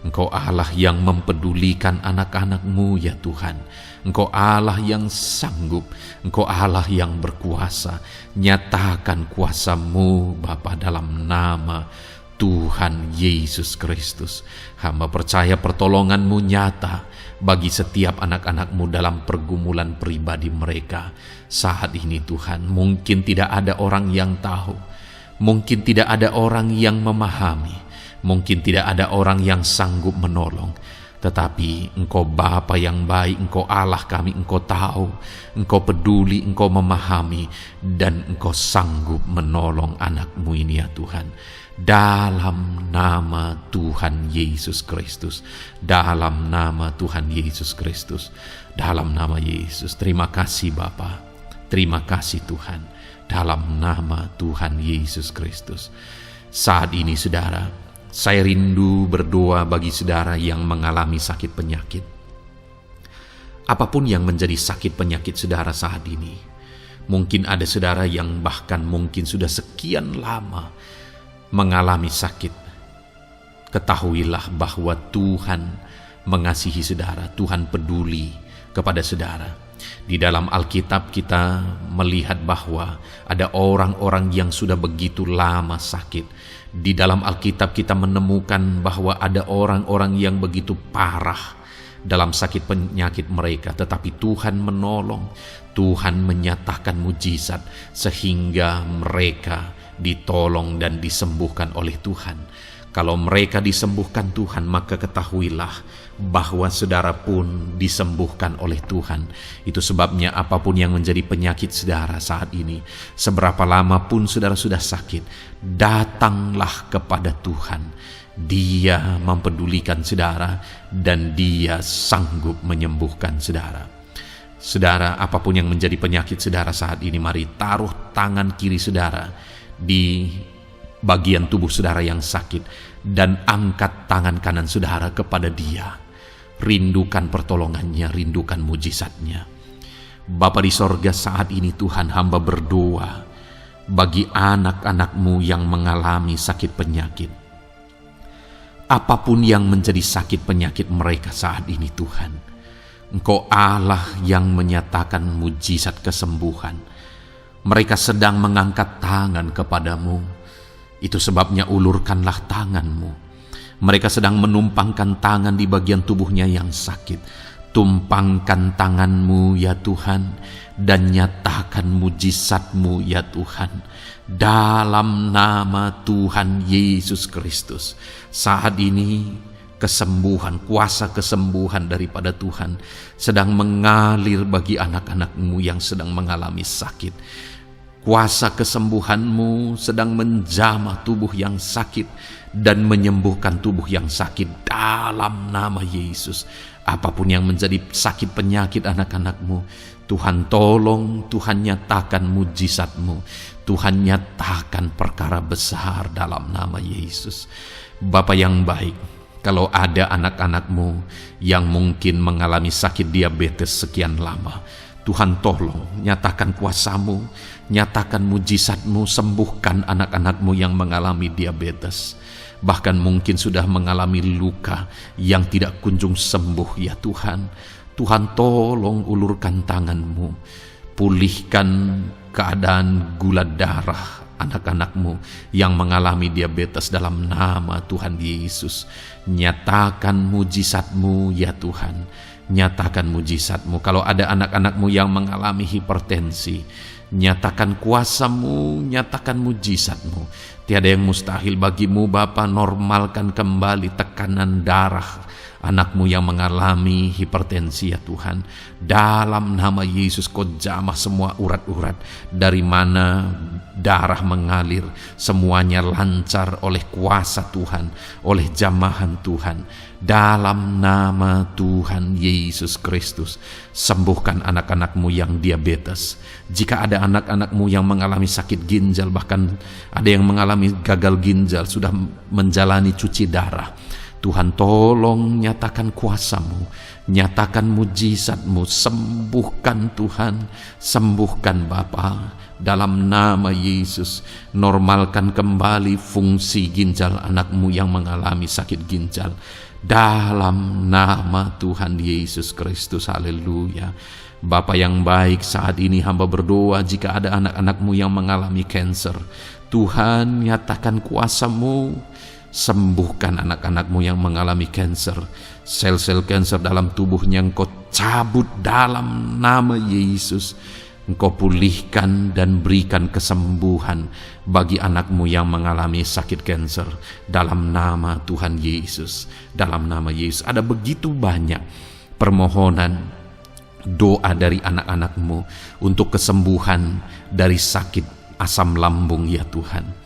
Engkau Allah yang mempedulikan anak-anak-Mu ya Tuhan. Engkau Allah yang sanggup, Engkau Allah yang berkuasa. Nyatakan kuasa-Mu Bapa dalam nama Tuhan Yesus Kristus. Hamba percaya pertolongan-Mu nyata bagi setiap anak-anak-Mu dalam pergumulan pribadi mereka. Saat ini Tuhan, mungkin tidak ada orang yang tahu, mungkin tidak ada orang yang memahami, mungkin tidak ada orang yang sanggup menolong. Tetapi Engkau Bapa yang baik, Engkau Allah kami, Engkau tahu, Engkau peduli, Engkau memahami, dan Engkau sanggup menolong anak-Mu ini ya Tuhan. Dalam nama Tuhan Yesus Kristus, dalam nama Tuhan Yesus Kristus, dalam nama Yesus. Terima kasih Bapa, terima kasih Tuhan, dalam nama Tuhan Yesus Kristus. Saat ini saudara, saya rindu berdoa bagi saudara yang mengalami sakit penyakit. Apapun yang menjadi sakit penyakit saudara saat ini. Mungkin ada saudara yang bahkan mungkin sudah sekian lama mengalami sakit. Ketahuilah bahwa Tuhan mengasihi saudara, Tuhan peduli kepada saudara. Di dalam Alkitab kita melihat bahwa ada orang-orang yang sudah begitu lama sakit. Di dalam Alkitab kita menemukan bahwa ada orang-orang yang begitu parah dalam sakit penyakit mereka, tetapi Tuhan menolong, Tuhan menyatakan mujizat sehingga mereka ditolong dan disembuhkan oleh Tuhan. Kalau mereka disembuhkan Tuhan, maka ketahuilah bahwa saudara pun disembuhkan oleh Tuhan. Itu sebabnya apapun yang menjadi penyakit saudara saat ini, seberapa lama pun saudara sudah sakit, datanglah kepada Tuhan. Dia mempedulikan saudara dan Dia sanggup menyembuhkan saudara. Saudara, apapun yang menjadi penyakit saudara saat ini, mari taruh tangan kiri saudara di bagian tubuh saudara yang sakit dan angkat tangan kanan saudara kepada Dia. Rindukan pertolongannya, rindukan mujizatnya. Bapa di sorga, saat ini Tuhan, hamba berdoa bagi anak-anak-Mu yang mengalami sakit penyakit. Apapun yang menjadi sakit penyakit mereka saat ini Tuhan, Engkau Allah yang menyatakan mujizat kesembuhan. Mereka sedang mengangkat tangan kepadamu. Itu sebabnya ulurkanlah tangan-Mu. Mereka sedang menumpangkan tangan di bagian tubuhnya yang sakit. Tumpangkan tangan-Mu ya Tuhan, dan nyatakan mujizat-Mu ya Tuhan. Dalam nama Tuhan Yesus Kristus. Saat ini kesembuhan, kuasa kesembuhan daripada Tuhan sedang mengalir bagi anak-anak-Mu yang sedang mengalami sakit. Kuasa kesembuhan-Mu sedang menjamah tubuh yang sakit dan menyembuhkan tubuh yang sakit dalam nama Yesus. Apapun yang menjadi sakit penyakit anak-anak-Mu, Tuhan tolong, Tuhan nyatakan mujizat-Mu, Tuhan nyatakan perkara besar dalam nama Yesus. Bapa yang baik, kalau ada anak-anak-Mu yang mungkin mengalami sakit diabetes sekian lama, Tuhan tolong, nyatakan kuasa-Mu, nyatakan mujizat-Mu, sembuhkan anak-anak-Mu yang mengalami diabetes. Bahkan mungkin sudah mengalami luka yang tidak kunjung sembuh ya Tuhan. Tuhan tolong ulurkan tangan-Mu, pulihkan keadaan gula darah anak-anak-Mu yang mengalami diabetes dalam nama Tuhan Yesus. Nyatakan mujizat-Mu ya Tuhan, nyatakan mujizat-Mu. Kalau ada anak-anak-Mu yang mengalami hipertensi, nyatakan kuasa-Mu, nyatakan mujizat-Mu. Tiada yang mustahil bagi-Mu Bapa. Normalkan kembali tekanan darah anak-Mu yang mengalami hipertensi ya Tuhan. Dalam nama Yesus, Kau jamah semua urat-urat dari mana darah mengalir, semuanya lancar oleh kuasa Tuhan, oleh jamahan Tuhan. Dalam nama Tuhan Yesus Kristus, sembuhkan anak-anak-Mu yang diabetes. Jika ada anak-anak-Mu yang mengalami sakit ginjal, bahkan ada yang mengalami gagal ginjal, sudah menjalani cuci darah, Tuhan tolong nyatakan kuasa-Mu, nyatakan mujizat-Mu, sembuhkan Tuhan, sembuhkan Bapa. Dalam nama Yesus, normalkan kembali fungsi ginjal anak-Mu yang mengalami sakit ginjal. Dalam nama Tuhan Yesus Kristus, haleluya. Bapa yang baik, saat ini hamba berdoa jika ada anak-anak-Mu yang mengalami kanker, Tuhan nyatakan kuasa-Mu, sembuhkan anak-anak-Mu yang mengalami kanker. Sel-sel kanker dalam tubuhnya Engkau cabut dalam nama Yesus. Engkau pulihkan dan berikan kesembuhan bagi anak-Mu yang mengalami sakit kanker dalam nama Tuhan Yesus. Dalam nama Yesus, ada begitu banyak permohonan doa dari anak-anak-Mu untuk kesembuhan dari sakit asam lambung ya Tuhan.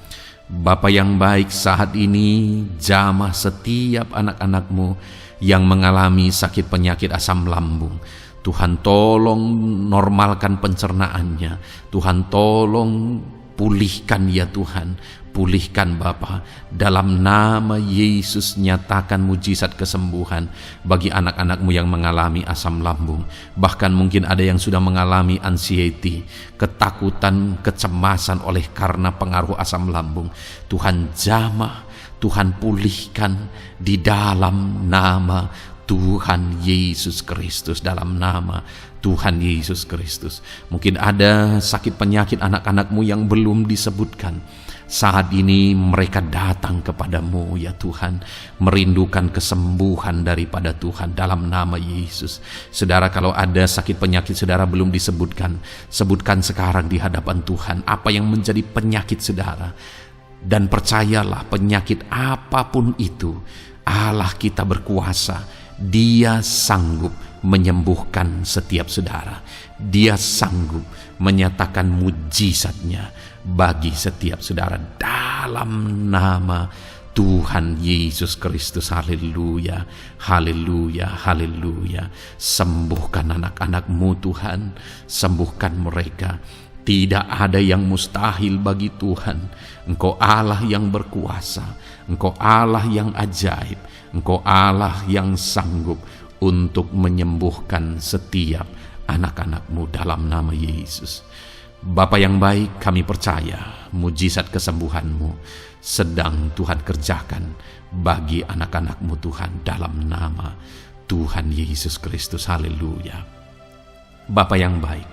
Bapa yang baik, saat ini jamah setiap anak-anak-Mu yang mengalami sakit penyakit asam lambung. Tuhan tolong normalkan pencernaannya. Tuhan tolong pulihkan ya Tuhan. Pulihkan Bapa. Dalam nama Yesus, nyatakan mujizat kesembuhan bagi anak-anak-Mu yang mengalami asam lambung. Bahkan mungkin ada yang sudah mengalami anxiety, ketakutan, kecemasan oleh karena pengaruh asam lambung. Tuhan jamah, Tuhan pulihkan di dalam nama Tuhan Yesus Kristus, dalam nama Tuhan Yesus Kristus. Mungkin ada sakit penyakit anak-anak-Mu yang belum disebutkan. Saat ini mereka datang kepadamu ya Tuhan, merindukan kesembuhan daripada Tuhan dalam nama Yesus. Saudara, kalau ada sakit penyakit saudara belum disebutkan, sebutkan sekarang di hadapan Tuhan apa yang menjadi penyakit saudara. Dan percayalah, penyakit apapun itu, Allah kita berkuasa. Dia sanggup menyembuhkan setiap saudara. Dia sanggup menyatakan mujizatnya bagi setiap saudara dalam nama Tuhan Yesus Kristus. Haleluya, haleluya, haleluya. Sembuhkan anak-anak-Mu Tuhan, sembuhkan mereka. Tidak ada yang mustahil bagi Tuhan. Engkau Allah yang berkuasa, Engkau Allah yang ajaib, Engkau Allah yang sanggup untuk menyembuhkan setiap anak-anak-Mu dalam nama Yesus. Bapa yang baik, kami percaya mujizat kesembuhan-Mu sedang Tuhan kerjakan bagi anak-anak-Mu Tuhan dalam nama Tuhan Yesus Kristus. Haleluya. Bapa yang baik,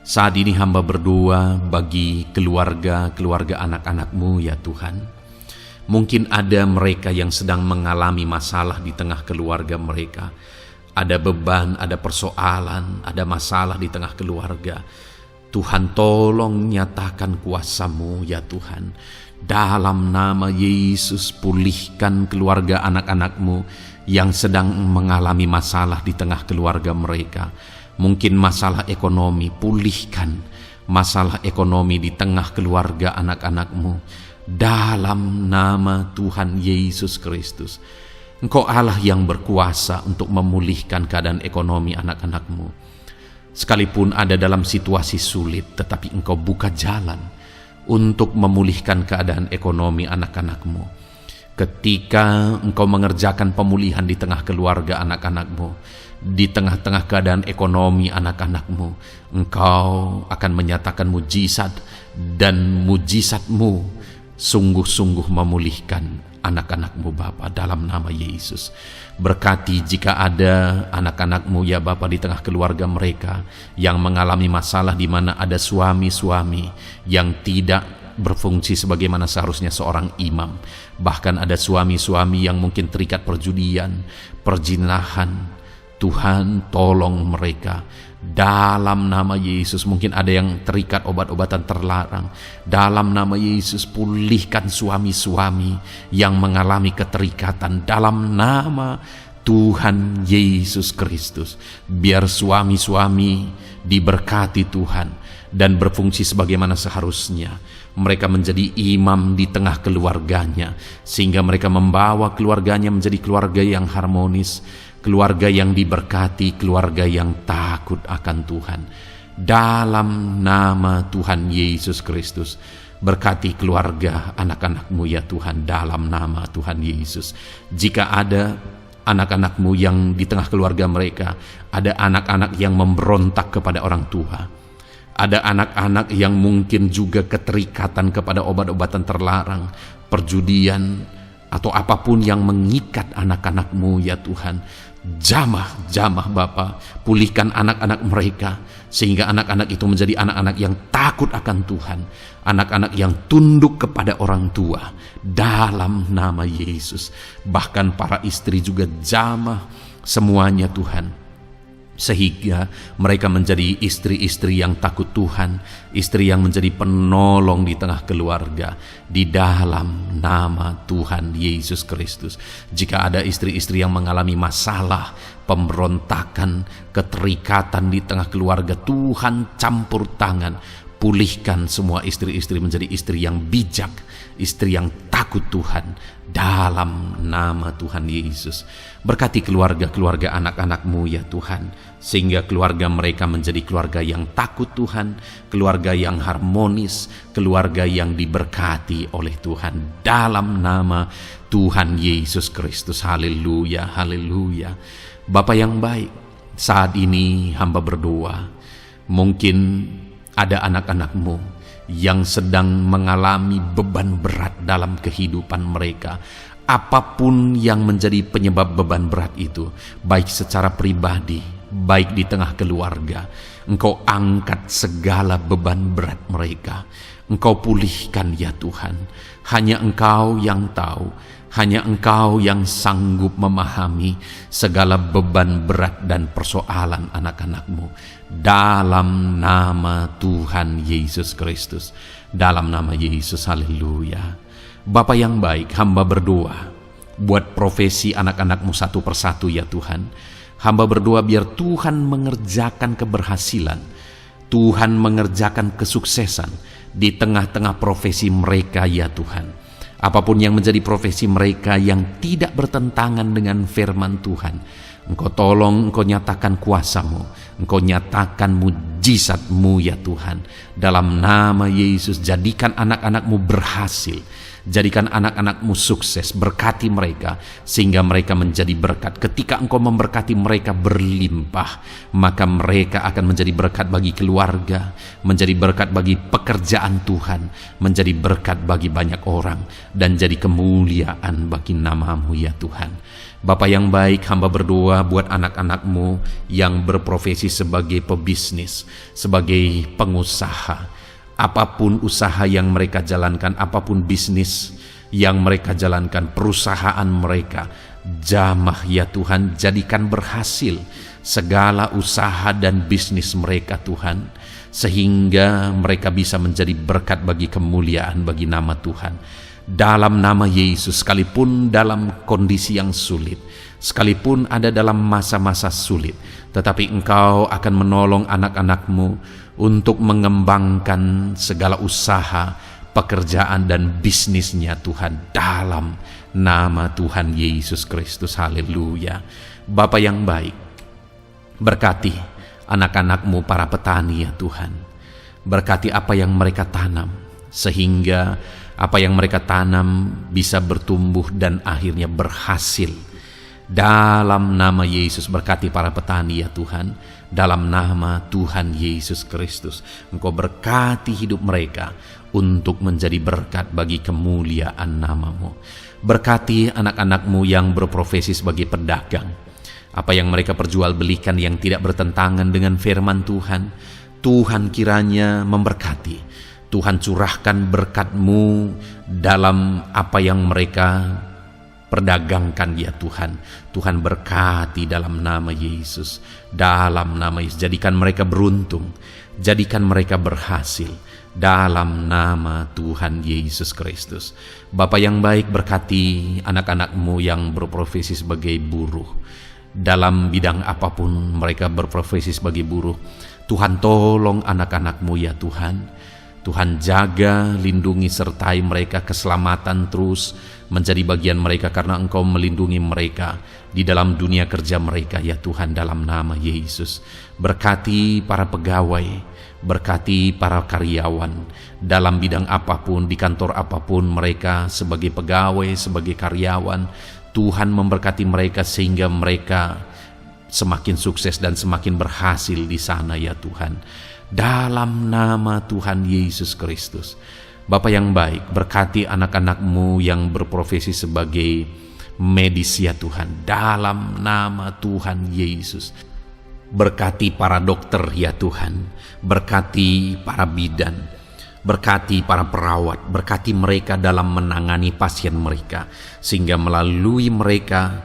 saat ini hamba berdoa bagi keluarga anak-anak-Mu ya Tuhan. Mungkin ada mereka yang sedang mengalami masalah di tengah keluarga mereka. Ada beban, ada persoalan, ada masalah di tengah keluarga. Tuhan tolong nyatakan kuasa-Mu ya Tuhan. Dalam nama Yesus, pulihkan keluarga anak-anak-Mu yang sedang mengalami masalah di tengah keluarga mereka. Mungkin masalah ekonomi, pulihkan. masalah ekonomi di tengah keluarga anak-anakmu, dalam nama Tuhan Yesus Kristus. Engkau Allah yang berkuasa untuk memulihkan keadaan ekonomi anak-anakmu. Sekalipun ada dalam situasi sulit, tetapi Engkau buka jalan untuk memulihkan keadaan ekonomi anak-anakmu. Ketika Engkau mengerjakan pemulihan di tengah keluarga anak-anakmu, di tengah-tengah keadaan ekonomi anak-anakmu, Engkau akan menyatakan mujizat, dan mujizat-Mu sungguh-sungguh memulihkan anak-anakmu Bapa, dalam nama Yesus. Berkati jika ada anak-anakmu ya Bapa di tengah keluarga mereka yang mengalami masalah, di mana ada suami-suami yang tidak berfungsi sebagaimana seharusnya seorang imam. Bahkan ada suami-suami yang mungkin terikat perjudian, perzinahan. Tuhan tolong mereka dalam nama Yesus. Mungkin ada yang terikat obat-obatan terlarang. Dalam nama Yesus, pulihkan suami-suami yang mengalami keterikatan dalam nama Tuhan Yesus Kristus. Biar suami-suami diberkati Tuhan dan berfungsi sebagaimana seharusnya. Mereka menjadi imam di tengah keluarganya, sehingga mereka membawa keluarganya menjadi keluarga yang harmonis, keluarga yang diberkati, keluarga yang takut akan Tuhan. Dalam nama Tuhan Yesus Kristus, berkati keluarga anak-anakmu ya Tuhan, dalam nama Tuhan Yesus. Jika ada anak-anakmu yang di tengah keluarga mereka, ada anak-anak yang memberontak kepada orang tua, ada anak-anak yang mungkin juga keterikatan kepada obat-obatan terlarang, perjudian, atau apapun yang mengikat anak-anakmu ya Tuhan, jamah Bapa, pulihkan anak-anak mereka, sehingga anak-anak itu menjadi anak-anak yang takut akan Tuhan, anak-anak yang tunduk kepada orang tua, dalam nama Yesus. Bahkan para istri juga jamah semuanya Tuhan, sehingga mereka menjadi istri-istri yang takut Tuhan, istri yang menjadi penolong di tengah keluarga, di dalam nama Tuhan Yesus Kristus. Jika ada istri-istri yang mengalami masalah, pemberontakan, keterikatan di tengah keluarga, Tuhan campur tangan, pulihkan semua istri-istri menjadi istri yang bijak, istri yang takut Tuhan, dalam nama Tuhan Yesus. Berkati keluarga-keluarga anak-anakmu ya Tuhan, sehingga keluarga mereka menjadi keluarga yang takut Tuhan, keluarga yang harmonis, keluarga yang diberkati oleh Tuhan, dalam nama Tuhan Yesus Kristus. Haleluya, haleluya. Bapa yang baik, saat ini hamba berdoa, mungkin ada anak-anakmu yang sedang mengalami beban berat dalam kehidupan mereka. Apapun yang menjadi penyebab beban berat itu, baik secara pribadi, baik di tengah keluarga, Engkau angkat segala beban berat mereka. Engkau pulihkan ya Tuhan. Hanya Engkau yang tahu, hanya Engkau yang sanggup memahami segala beban berat dan persoalan anak-anakmu. Dalam nama Tuhan Yesus Kristus, dalam nama Yesus, haleluya. Bapa yang baik, hamba berdoa buat profesi anak-anakmu satu persatu ya Tuhan. Hamba berdoa biar Tuhan mengerjakan keberhasilan, Tuhan mengerjakan kesuksesan di tengah-tengah profesi mereka ya Tuhan. Apapun yang menjadi profesi mereka yang tidak bertentangan dengan firman Tuhan, Engkau tolong, Engkau nyatakan kuasa-Mu, Engkau nyatakan mujizat-Mu ya Tuhan. Dalam nama Yesus, jadikan anak-anak-Mu berhasil, jadikan anak-anak-Mu sukses, berkati mereka sehingga mereka menjadi berkat. Ketika Engkau memberkati mereka berlimpah, maka mereka akan menjadi berkat bagi keluarga, menjadi berkat bagi pekerjaan Tuhan, menjadi berkat bagi banyak orang, dan jadi kemuliaan bagi nama-Mu ya Tuhan. Bapa yang baik, hamba berdoa buat anak-anak-Mu yang berprofesi sebagai pebisnis, sebagai pengusaha. Apapun usaha yang mereka jalankan, apapun bisnis yang mereka jalankan, perusahaan mereka, jamah ya Tuhan, jadikan berhasil segala usaha dan bisnis mereka Tuhan, sehingga mereka bisa menjadi berkat bagi kemuliaan bagi nama Tuhan. Dalam nama Yesus, sekalipun dalam kondisi yang sulit, sekalipun ada dalam masa-masa sulit, tetapi Engkau akan menolong anak-anak-Mu untuk mengembangkan segala usaha, pekerjaan dan bisnisnya Tuhan, dalam nama Tuhan Yesus Kristus. Haleluya. Bapa yang baik, berkati anak-anak-Mu para petani ya Tuhan. Berkati apa yang mereka tanam, sehingga apa yang mereka tanam bisa bertumbuh dan akhirnya berhasil. Dalam nama Yesus, berkati para petani ya Tuhan. Dalam nama Tuhan Yesus Kristus, Engkau berkati hidup mereka untuk menjadi berkat bagi kemuliaan nama-Mu. Berkati anak-anak-Mu yang berprofesi sebagai pedagang. Apa yang mereka perjualbelikan yang tidak bertentangan dengan firman Tuhan, Tuhan kiranya memberkati. Tuhan curahkan berkat-Mu dalam apa yang mereka perdagangkan ya Tuhan. Tuhan berkati dalam nama Yesus. Dalam nama Yesus, jadikan mereka beruntung, jadikan mereka berhasil dalam nama Tuhan Yesus Kristus. Bapa yang baik, berkati anak-anak-Mu yang berprofesi sebagai buruh. Dalam bidang apapun mereka berprofesi sebagai buruh, Tuhan tolong anak-anak-Mu ya Tuhan. Tuhan jaga, lindungi, sertai mereka, keselamatan terus menjadi bagian mereka karena Engkau melindungi mereka di dalam dunia kerja mereka ya Tuhan, dalam nama Yesus. Berkati para pegawai, berkati para karyawan dalam bidang apapun, di kantor apapun mereka sebagai pegawai, sebagai karyawan. Tuhan memberkati mereka sehingga mereka semakin sukses dan semakin berhasil di sana ya Tuhan. Dalam nama Tuhan Yesus Kristus. Bapa yang baik, berkati anak-anak-Mu yang berprofesi sebagai medis ya Tuhan. Dalam nama Tuhan Yesus. Berkati para dokter ya Tuhan. Berkati para bidan. Berkati para perawat. Berkati mereka dalam menangani pasien mereka. Sehingga melalui mereka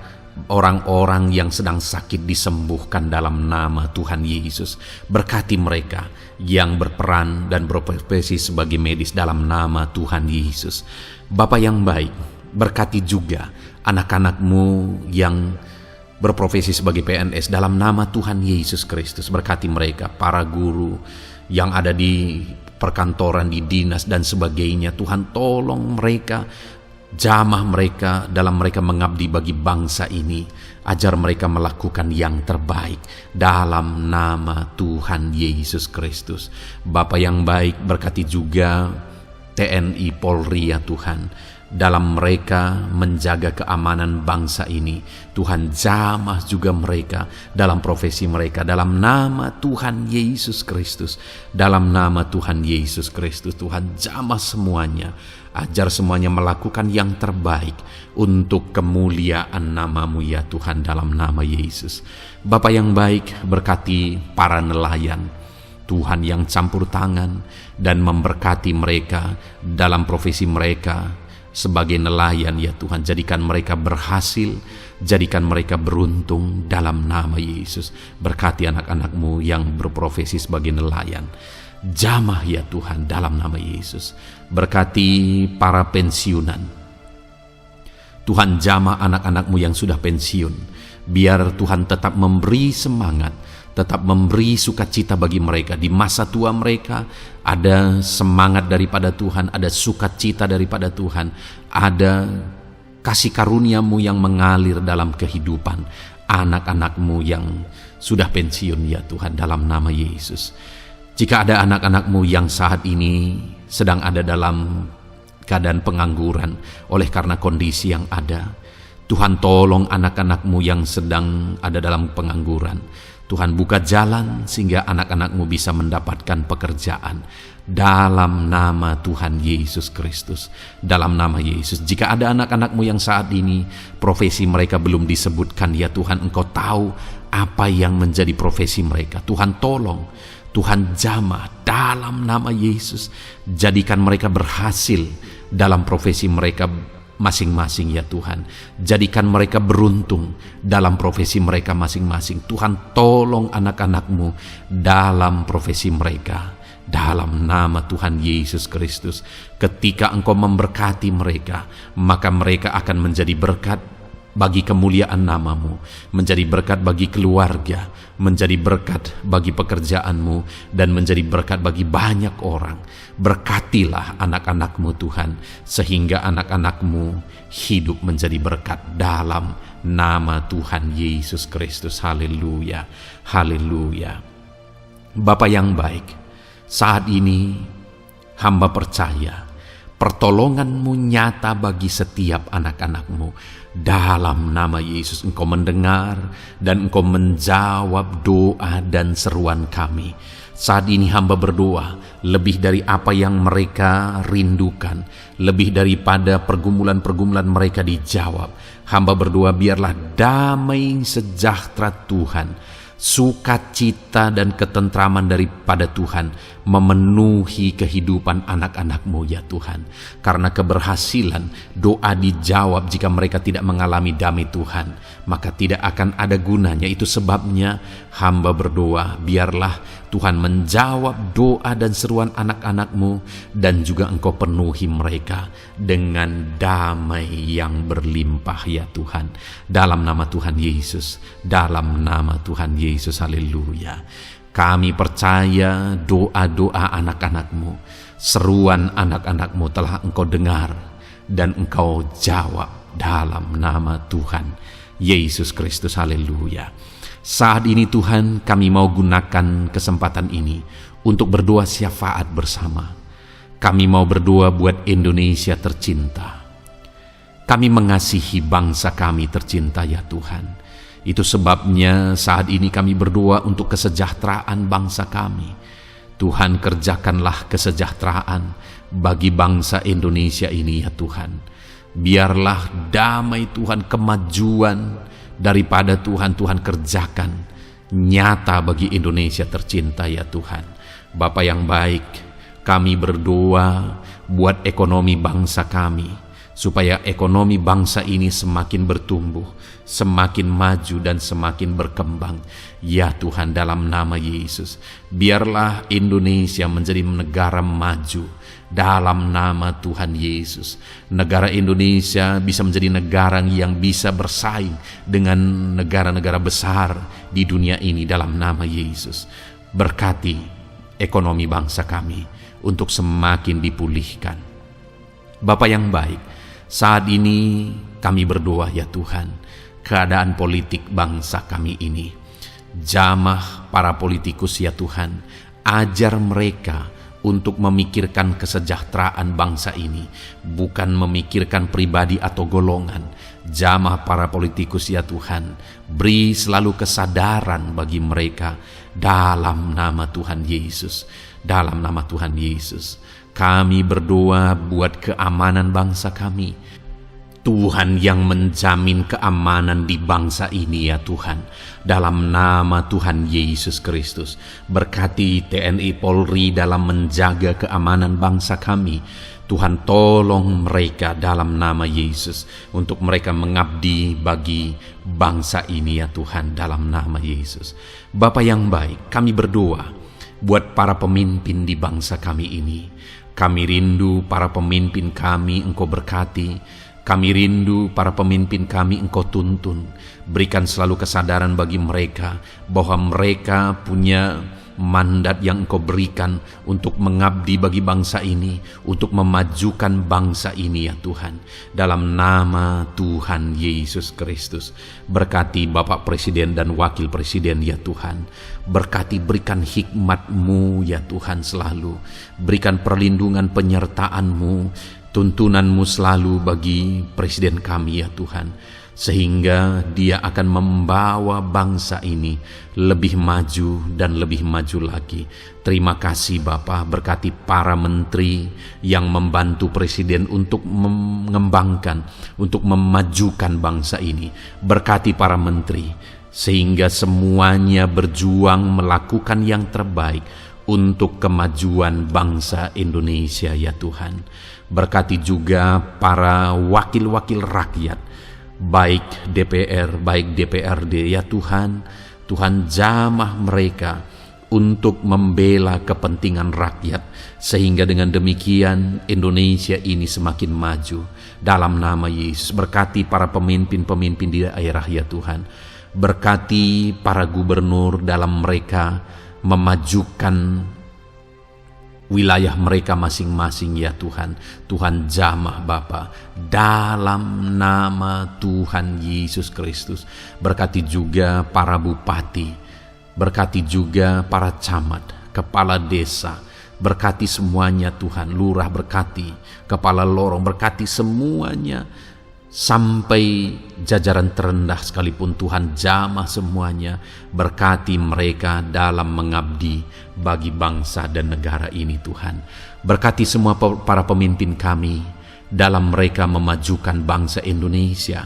orang-orang yang sedang sakit disembuhkan dalam nama Tuhan Yesus. Berkati mereka yang berperan dan berprofesi sebagai medis dalam nama Tuhan Yesus. Bapa yang baik, berkati juga anak-anak-Mu yang berprofesi sebagai PNS dalam nama Tuhan Yesus Kristus. Berkati mereka, para guru yang ada di perkantoran, di dinas dan sebagainya. Tuhan tolong mereka, jamah mereka dalam mereka mengabdi bagi bangsa ini. Ajar mereka melakukan yang terbaik dalam nama Tuhan Yesus Kristus. Bapa yang baik, berkati juga TNI Polri ya Tuhan. Dalam mereka menjaga keamanan bangsa ini, Tuhan jamah juga mereka dalam profesi mereka dalam nama Tuhan Yesus Kristus. Dalam nama Tuhan Yesus Kristus, Tuhan jamah semuanya. Ajar semuanya melakukan yang terbaik untuk kemuliaan nama-Mu ya Tuhan, dalam nama Yesus. Bapa yang baik, berkati para nelayan Tuhan yang campur tangan dan memberkati mereka dalam profesi mereka sebagai nelayan ya Tuhan. Jadikan mereka berhasil, jadikan mereka beruntung dalam nama Yesus. Berkati anak-anak-Mu yang berprofesi sebagai nelayan. Jamah ya Tuhan dalam nama Yesus. Berkati para pensiunan. Tuhan jamah anak-anak-Mu yang sudah pensiun. Biar Tuhan tetap memberi semangat, tetap memberi sukacita bagi mereka. Di masa tua mereka ada semangat daripada Tuhan, ada sukacita daripada Tuhan, ada kasih karunia-Mu yang mengalir dalam kehidupan anak-anak-Mu yang sudah pensiun ya Tuhan, dalam nama Yesus. Jika ada anak-anak-Mu yang saat ini sedang ada dalam keadaan pengangguran oleh karena kondisi yang ada, Tuhan tolong anak-anak-Mu yang sedang ada dalam pengangguran. Tuhan buka jalan sehingga anak-anak-Mu bisa mendapatkan pekerjaan dalam nama Tuhan Yesus Kristus. Dalam nama Yesus. Jika ada anak-anak-Mu yang saat ini profesi mereka belum disebutkan, ya Tuhan, Engkau tahu apa yang menjadi profesi mereka. Tuhan tolong, Tuhan jamah dalam nama Yesus. Jadikan mereka berhasil dalam profesi mereka masing-masing ya Tuhan. Jadikan mereka beruntung dalam profesi mereka masing-masing. Tuhan tolong anak-anak-Mu dalam profesi mereka. Dalam nama Tuhan Yesus Kristus. Ketika Engkau memberkati mereka, maka mereka akan menjadi berkat bagi kemuliaan nama-Mu, menjadi berkat bagi keluarga, menjadi berkat bagi pekerjaan-Mu, dan menjadi berkat bagi banyak orang. Berkatilah anak-anak-Mu Tuhan, sehingga anak-anak-Mu hidup menjadi berkat dalam nama Tuhan Yesus Kristus. Haleluya, haleluya. Bapa yang baik, saat ini hamba percaya pertolongan-Mu nyata bagi setiap anak-anak-Mu. Dalam nama Yesus, Engkau mendengar dan Engkau menjawab doa dan seruan kami. Saat ini hamba berdoa lebih dari apa yang mereka rindukan, lebih daripada pergumulan-pergumulan mereka dijawab. Hamba berdoa biarlah damai sejahtera Tuhan, sukacita dan ketentraman daripada Tuhan memenuhi kehidupan anak-anak-Mu ya Tuhan. Karena keberhasilan doa dijawab jika mereka tidak mengalami damai Tuhan, maka tidak akan ada gunanya. Itu sebabnya hamba berdoa biarlah Tuhan menjawab doa dan seruan anak-anak-Mu, dan juga Engkau penuhi mereka dengan damai yang berlimpah ya Tuhan. Dalam nama Tuhan Yesus, dalam nama Tuhan Yesus, haleluya. Kami percaya doa-doa anak-anak-Mu, seruan anak-anak-Mu telah Engkau dengar dan Engkau jawab dalam nama Tuhan Yesus Kristus, haleluya. Saat ini Tuhan, kami mau gunakan kesempatan ini untuk berdoa syafaat bersama. Kami mau berdoa buat Indonesia tercinta. Kami mengasihi bangsa kami tercinta ya Tuhan. Itu sebabnya saat ini kami berdoa untuk kesejahteraan bangsa kami. Tuhan, kerjakanlah kesejahteraan bagi bangsa Indonesia ini ya Tuhan. Biarlah damai Tuhan, kemajuan daripada Tuhan kerjakan nyata bagi Indonesia tercinta ya Tuhan. Bapa yang baik, kami berdoa buat ekonomi bangsa kami, supaya ekonomi bangsa ini semakin bertumbuh, semakin maju dan semakin berkembang. Ya Tuhan, dalam nama Yesus, biarlah Indonesia menjadi negara maju dalam nama Tuhan Yesus. Negara Indonesia bisa menjadi negara yang bisa bersaing dengan negara-negara besar di dunia ini dalam nama Yesus. Berkati ekonomi bangsa kami untuk semakin dipulihkan. Bapa yang baik, saat ini kami berdoa ya Tuhan, keadaan politik bangsa kami ini. Jamah para politikus ya Tuhan, ajar mereka untuk memikirkan kesejahteraan bangsa ini, bukan memikirkan pribadi atau golongan. Jamah para politikus ya Tuhan, beri selalu kesadaran bagi mereka dalam nama Tuhan Yesus. Dalam nama Tuhan Yesus, kami berdoa buat keamanan bangsa kami. Tuhan yang menjamin keamanan di bangsa ini ya Tuhan. Dalam nama Tuhan Yesus Kristus, berkati TNI Polri dalam menjaga keamanan bangsa kami. Tuhan, tolong mereka dalam nama Yesus untuk mereka mengabdi bagi bangsa ini ya Tuhan, dalam nama Yesus. Bapa yang baik, kami berdoa buat para pemimpin di bangsa kami ini. Kami rindu para pemimpin kami Engkau berkati. Kami rindu para pemimpin kami Engkau tuntun. Berikan selalu kesadaran bagi mereka bahwa mereka punya mandat yang Engkau berikan untuk mengabdi bagi bangsa ini, untuk memajukan bangsa ini ya Tuhan. Dalam nama Tuhan Yesus Kristus, berkati Bapak Presiden dan Wakil Presiden ya Tuhan. Berkati, berikan hikmat-Mu ya Tuhan selalu. Berikan perlindungan penyertaan-Mu, tuntunan-Mu selalu bagi Presiden kami ya Tuhan, sehingga dia akan membawa bangsa ini lebih maju dan lebih maju lagi. Terima kasih Bapa, berkati para menteri yang membantu Presiden untuk mengembangkan, untuk memajukan bangsa ini. Berkati para menteri, sehingga semuanya berjuang melakukan yang terbaik untuk kemajuan bangsa Indonesia ya Tuhan. Berkati juga para wakil-wakil rakyat, baik DPR, baik DPRD ya Tuhan. Tuhan, jamah mereka untuk membela kepentingan rakyat, sehingga dengan demikian Indonesia ini semakin maju. dalam nama Yesus. Berkati para pemimpin-pemimpin di daerah ya Tuhan. Berkati para gubernur dalam mereka memajukan wilayah mereka masing-masing ya Tuhan. Tuhan jamah Bapa, dalam nama Tuhan Yesus Kristus. Berkati juga para bupati, berkati juga para camat, kepala desa, berkati semuanya Tuhan. Lurah berkati, kepala lorong berkati semuanya, sampai jajaran terendah sekalipun Tuhan jamah semuanya. Berkati mereka dalam mengabdi bagi bangsa dan negara ini Tuhan. Berkati semua para pemimpin kami dalam mereka memajukan bangsa Indonesia.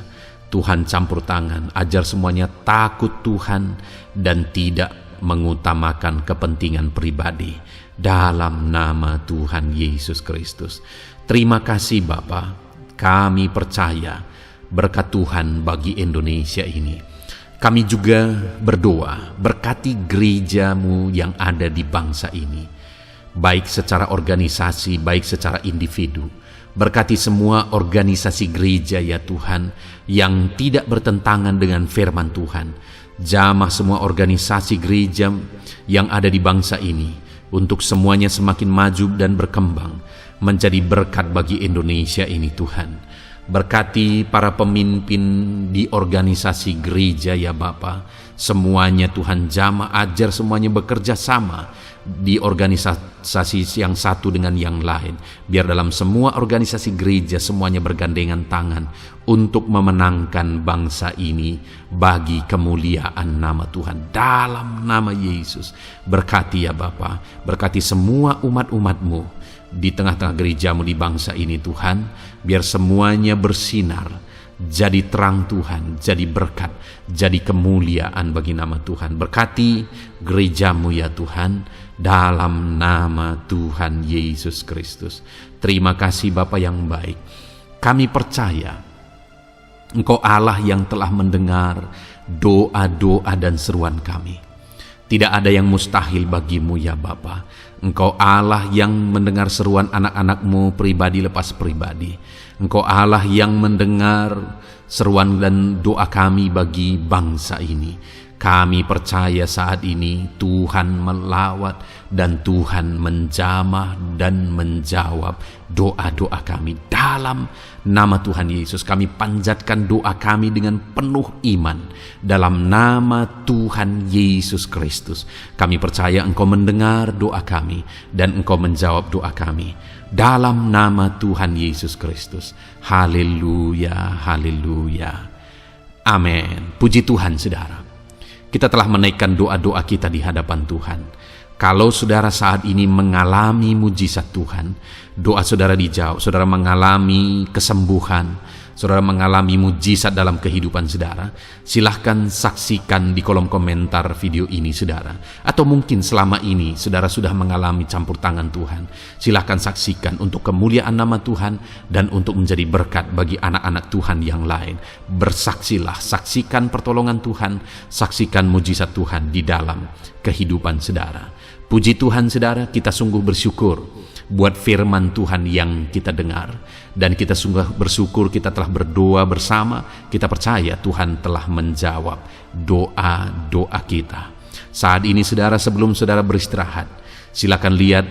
Tuhan campur tangan, ajar semuanya takut Tuhan dan tidak mengutamakan kepentingan pribadi, dalam nama Tuhan Yesus Kristus. Terima kasih Bapa, kami percaya berkat Tuhan bagi Indonesia ini. Kami juga berdoa, berkati gereja-Mu yang ada di bangsa ini, baik secara organisasi, baik secara individu. Berkati semua organisasi gereja ya Tuhan yang tidak bertentangan dengan firman Tuhan. Jamah semua organisasi gereja yang ada di bangsa ini untuk semuanya semakin maju dan berkembang menjadi berkat bagi Indonesia ini Tuhan. Berkati para pemimpin di organisasi gereja ya Bapa, semuanya Tuhan jamah, ajar semuanya bekerja sama di organisasi yang satu dengan yang lain. Biar dalam semua organisasi gereja semuanya bergandengan tangan untuk memenangkan bangsa ini bagi kemuliaan nama Tuhan, dalam nama Yesus. Berkati ya Bapa, berkati semua umat-umat-Mu di tengah-tengah gereja-Mu di bangsa ini Tuhan, biar semuanya bersinar, jadi terang Tuhan, jadi berkat, jadi kemuliaan bagi nama Tuhan. Berkati gereja-Mu ya Tuhan, dalam nama Tuhan Yesus Kristus. Terima kasih Bapa yang baik. Kami percaya Engkau Allah yang telah mendengar doa-doa dan seruan kami. Tidak ada yang mustahil bagi-Mu ya Bapa. Engkau Allah yang mendengar seruan anak-anak-Mu pribadi lepas pribadi. Engkau Allah yang mendengar seruan dan doa kami bagi bangsa ini. Kami percaya saat ini Tuhan melawat dan Tuhan menjamah dan menjawab doa-doa kami. Dalam nama Tuhan Yesus kami panjatkan doa kami dengan penuh iman. Dalam nama Tuhan Yesus Kristus kami percaya Engkau mendengar doa kami dan Engkau menjawab doa kami. Dalam nama Tuhan Yesus Kristus. Haleluya, haleluya. Amin. Puji Tuhan saudara. Kita telah menaikkan doa-doa kita di hadapan Tuhan. Kalau saudara saat ini mengalami mujizat Tuhan, doa saudara dijawab, saudara mengalami kesembuhan, saudara mengalami mujizat dalam kehidupan saudara, silahkan saksikan di kolom komentar video ini saudara. Atau mungkin selama ini saudara sudah mengalami campur tangan Tuhan, silahkan saksikan untuk kemuliaan nama Tuhan dan untuk menjadi berkat bagi anak-anak Tuhan yang lain. Bersaksilah, saksikan pertolongan Tuhan, saksikan mujizat Tuhan di dalam kehidupan saudara. Puji Tuhan saudara, kita sungguh bersyukur buat firman Tuhan yang kita dengar. Dan kita sungguh bersyukur kita telah berdoa bersama. Kita percaya Tuhan telah menjawab doa-doa kita. Saat ini saudara, sebelum saudara beristirahat, silakan lihat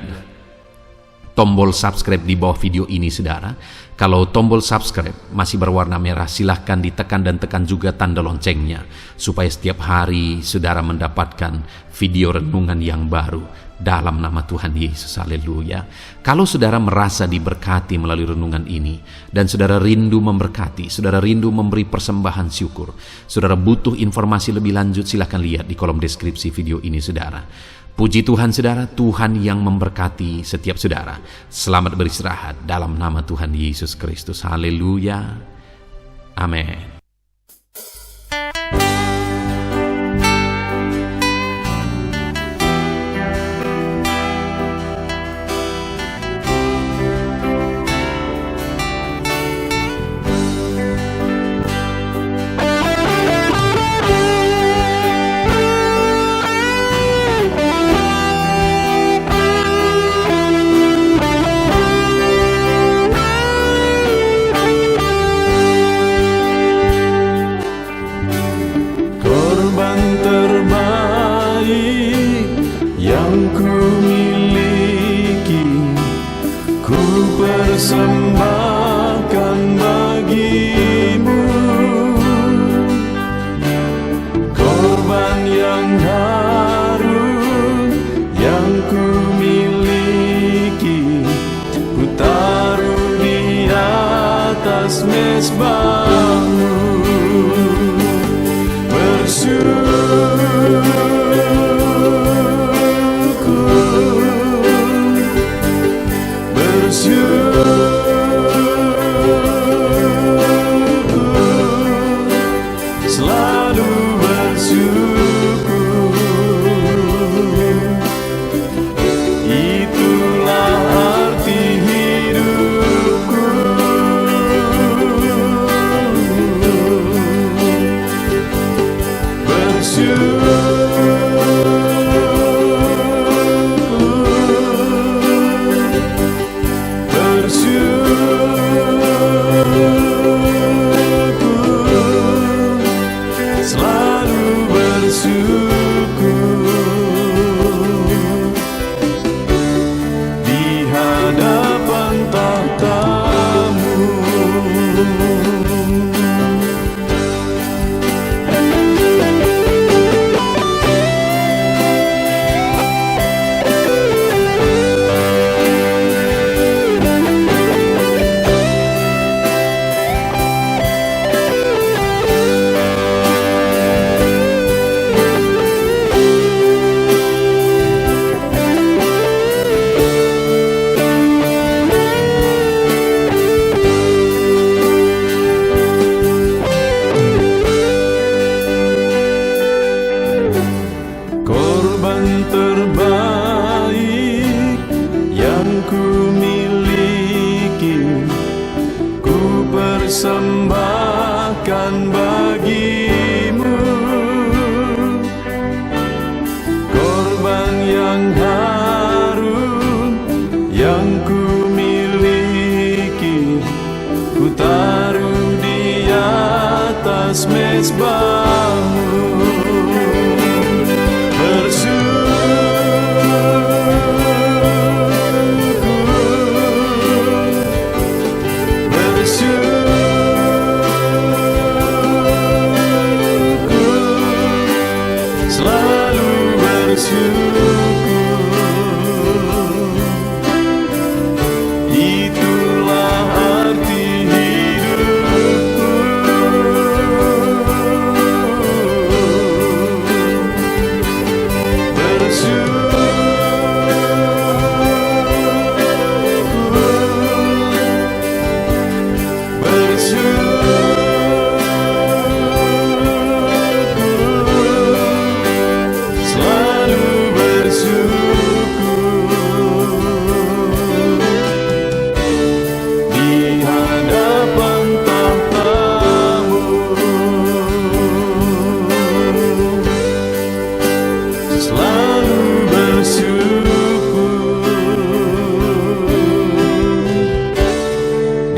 tombol subscribe di bawah video ini saudara. Kalau tombol subscribe masih berwarna merah, silahkan ditekan dan tekan juga tanda loncengnya, supaya setiap hari saudara mendapatkan video renungan yang baru dalam nama Tuhan Yesus. Haleluya. Kalau saudara merasa diberkati melalui renungan ini, dan saudara rindu memberkati, saudara rindu memberi persembahan syukur, saudara butuh informasi lebih lanjut, silahkan lihat di kolom deskripsi video ini saudara. Puji Tuhan saudara, Tuhan yang memberkati setiap saudara. Selamat beristirahat dalam nama Tuhan Yesus Kristus. Haleluya. Amin.
atas mezbahmu, bersyukur, selalu bersyukur. Itulah arti hidupku. Selalu bersyukur di hadapan tahta-Mu. Korban terbaik yang ku miliki, ku persembahkan bagi-Mu. Korban yang harum yang ku miliki, ku taruh di atas mezbah-Mu. Selalu bersyukur. Itulah arti hidupku.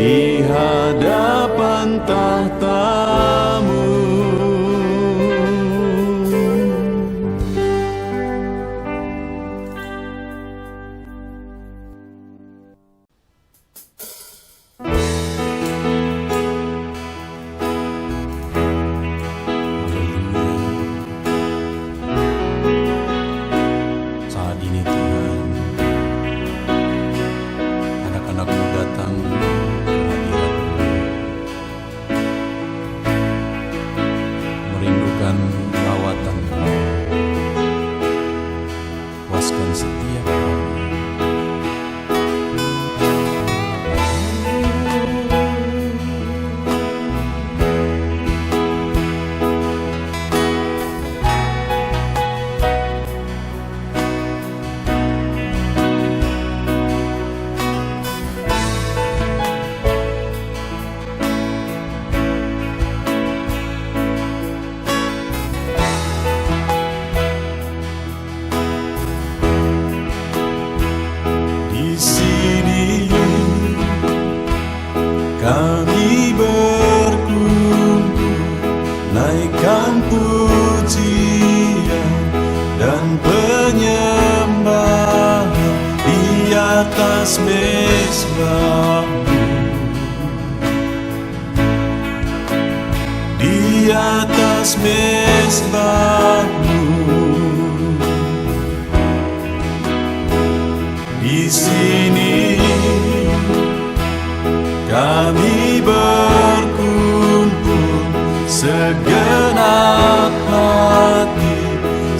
Di hadapan tahta-Mu.
Saat ini Tuhan, anak-anak-Mu datang ke hadirat-Mu, merindukan lawatan-Mu. Puaskan setiap kami.
Di sini kami berkumpul, naikkan pujian dan penyembahan di atas mezbah-Mu, di atas mezbah-Mu. Di sini kami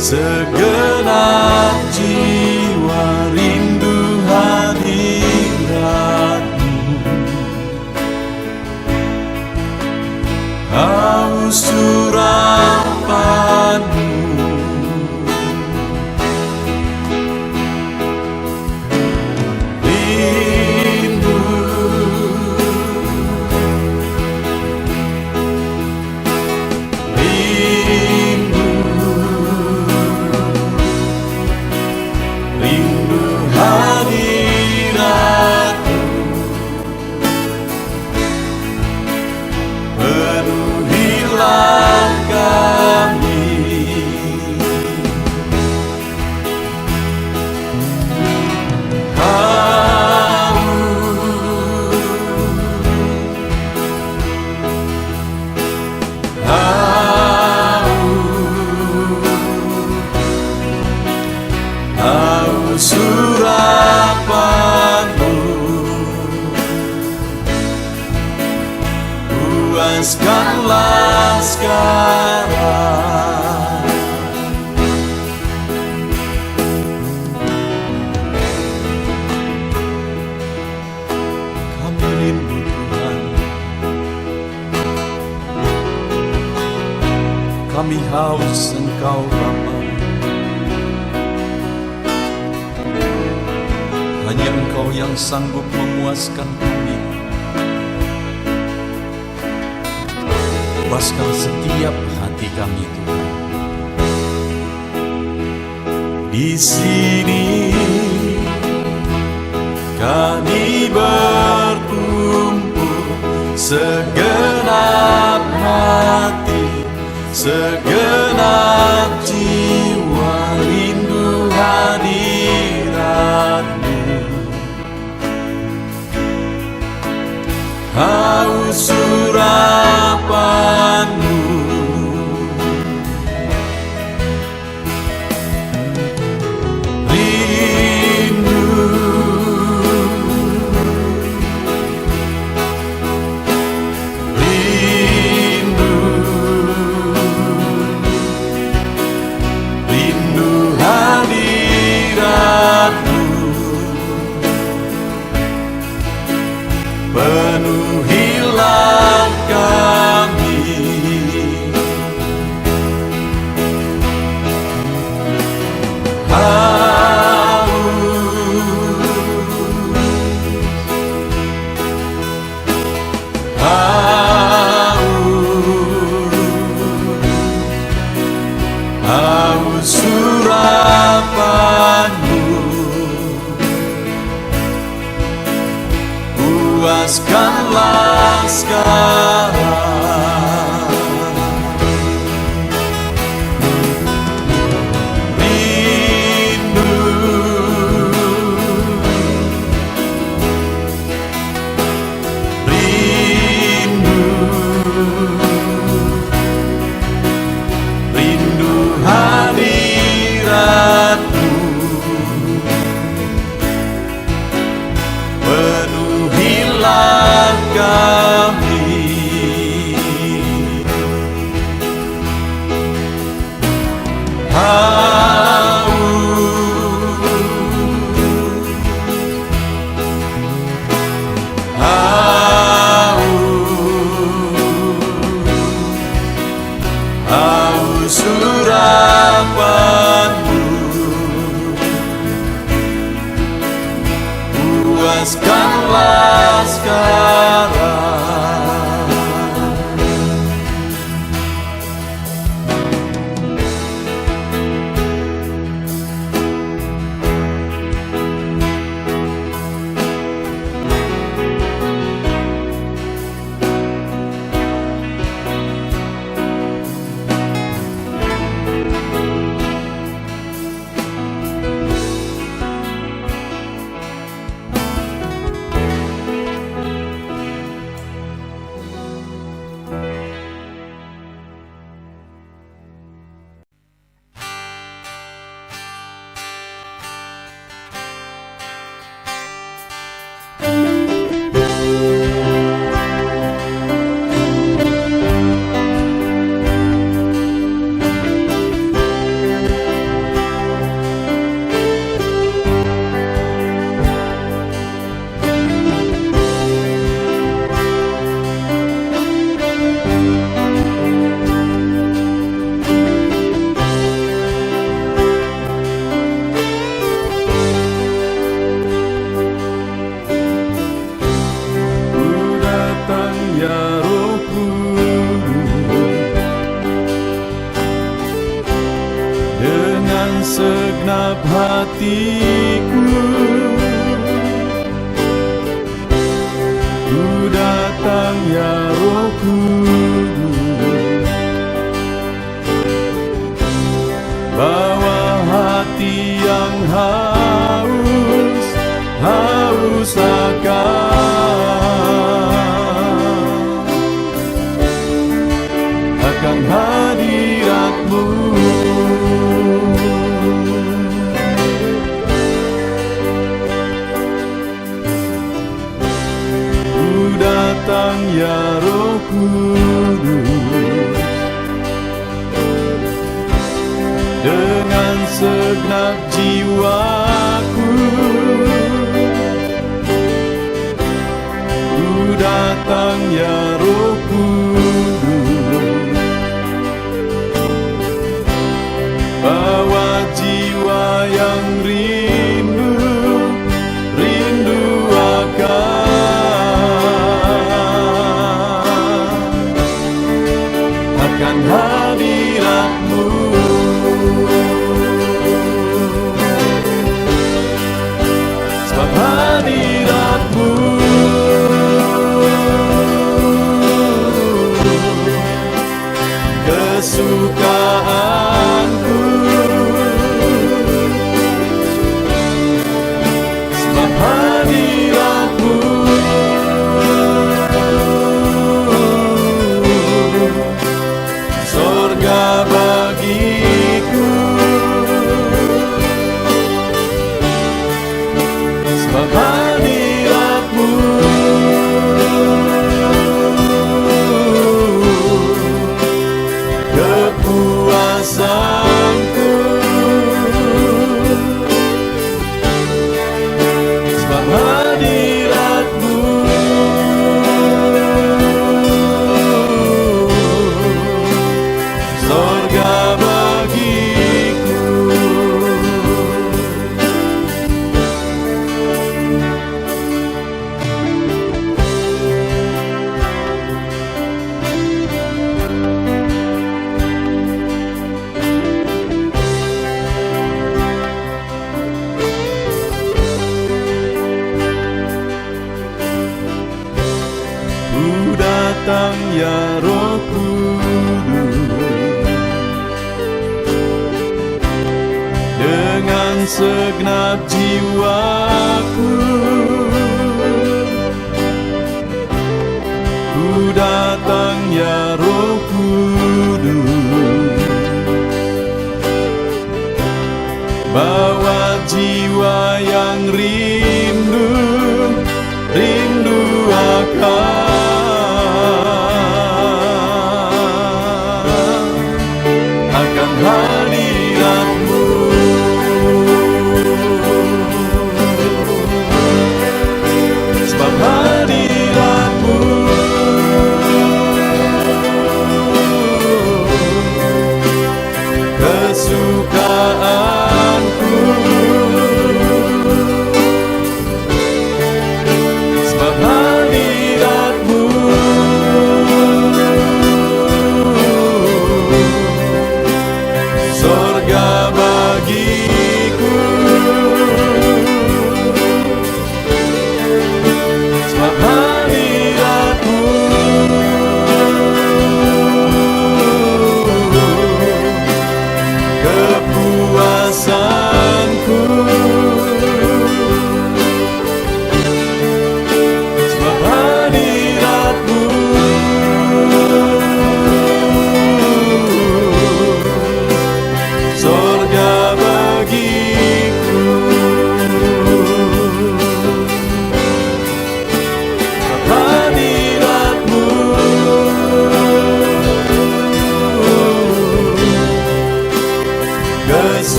segenap jiwa rindu hadirat-Mu. Haus surapan-Mu, surapan-Mu, puaskanlah sekarang. Kami rindu Tuhan, kami haus Engkau Bapa. Hanya Engkau yang sanggup memuaskan kami. Puaskan setiap hati kami Tuhan. Di sini kami berkumpul, segenap hati, segenap jiwa rindu hadirat-Mu. Haus surapan-Mu, rindu, rindu, rindu hadirat-Mu. Penuhilah kami, haus surapan-Mu, puaskanlah sekarang. Rindu, rindu, rindu hadirat-Mu. Penuhilah kami, haus surapan-Mu, puaskanlah sekarang. segenap hatiku, ku datang ya Roh Kudus, bawa hati yang haus akan hadirat-Mu. Ku datang ya Roh Kudus, dengan segenap jiwaku, ku datang ya Roh Kudus, bawa jiwa yang rindu akan hadirat-Mu. Sebab hadirat-Mu kesukaanku, sebab hadirat-Mu sorga bagiku, sebab hadirat-Mu kepuasanku, sebab hadirat-Mu sorga bagiku. Ku datang ya Roh Kudus, dengan segenap jiwaku, ku datang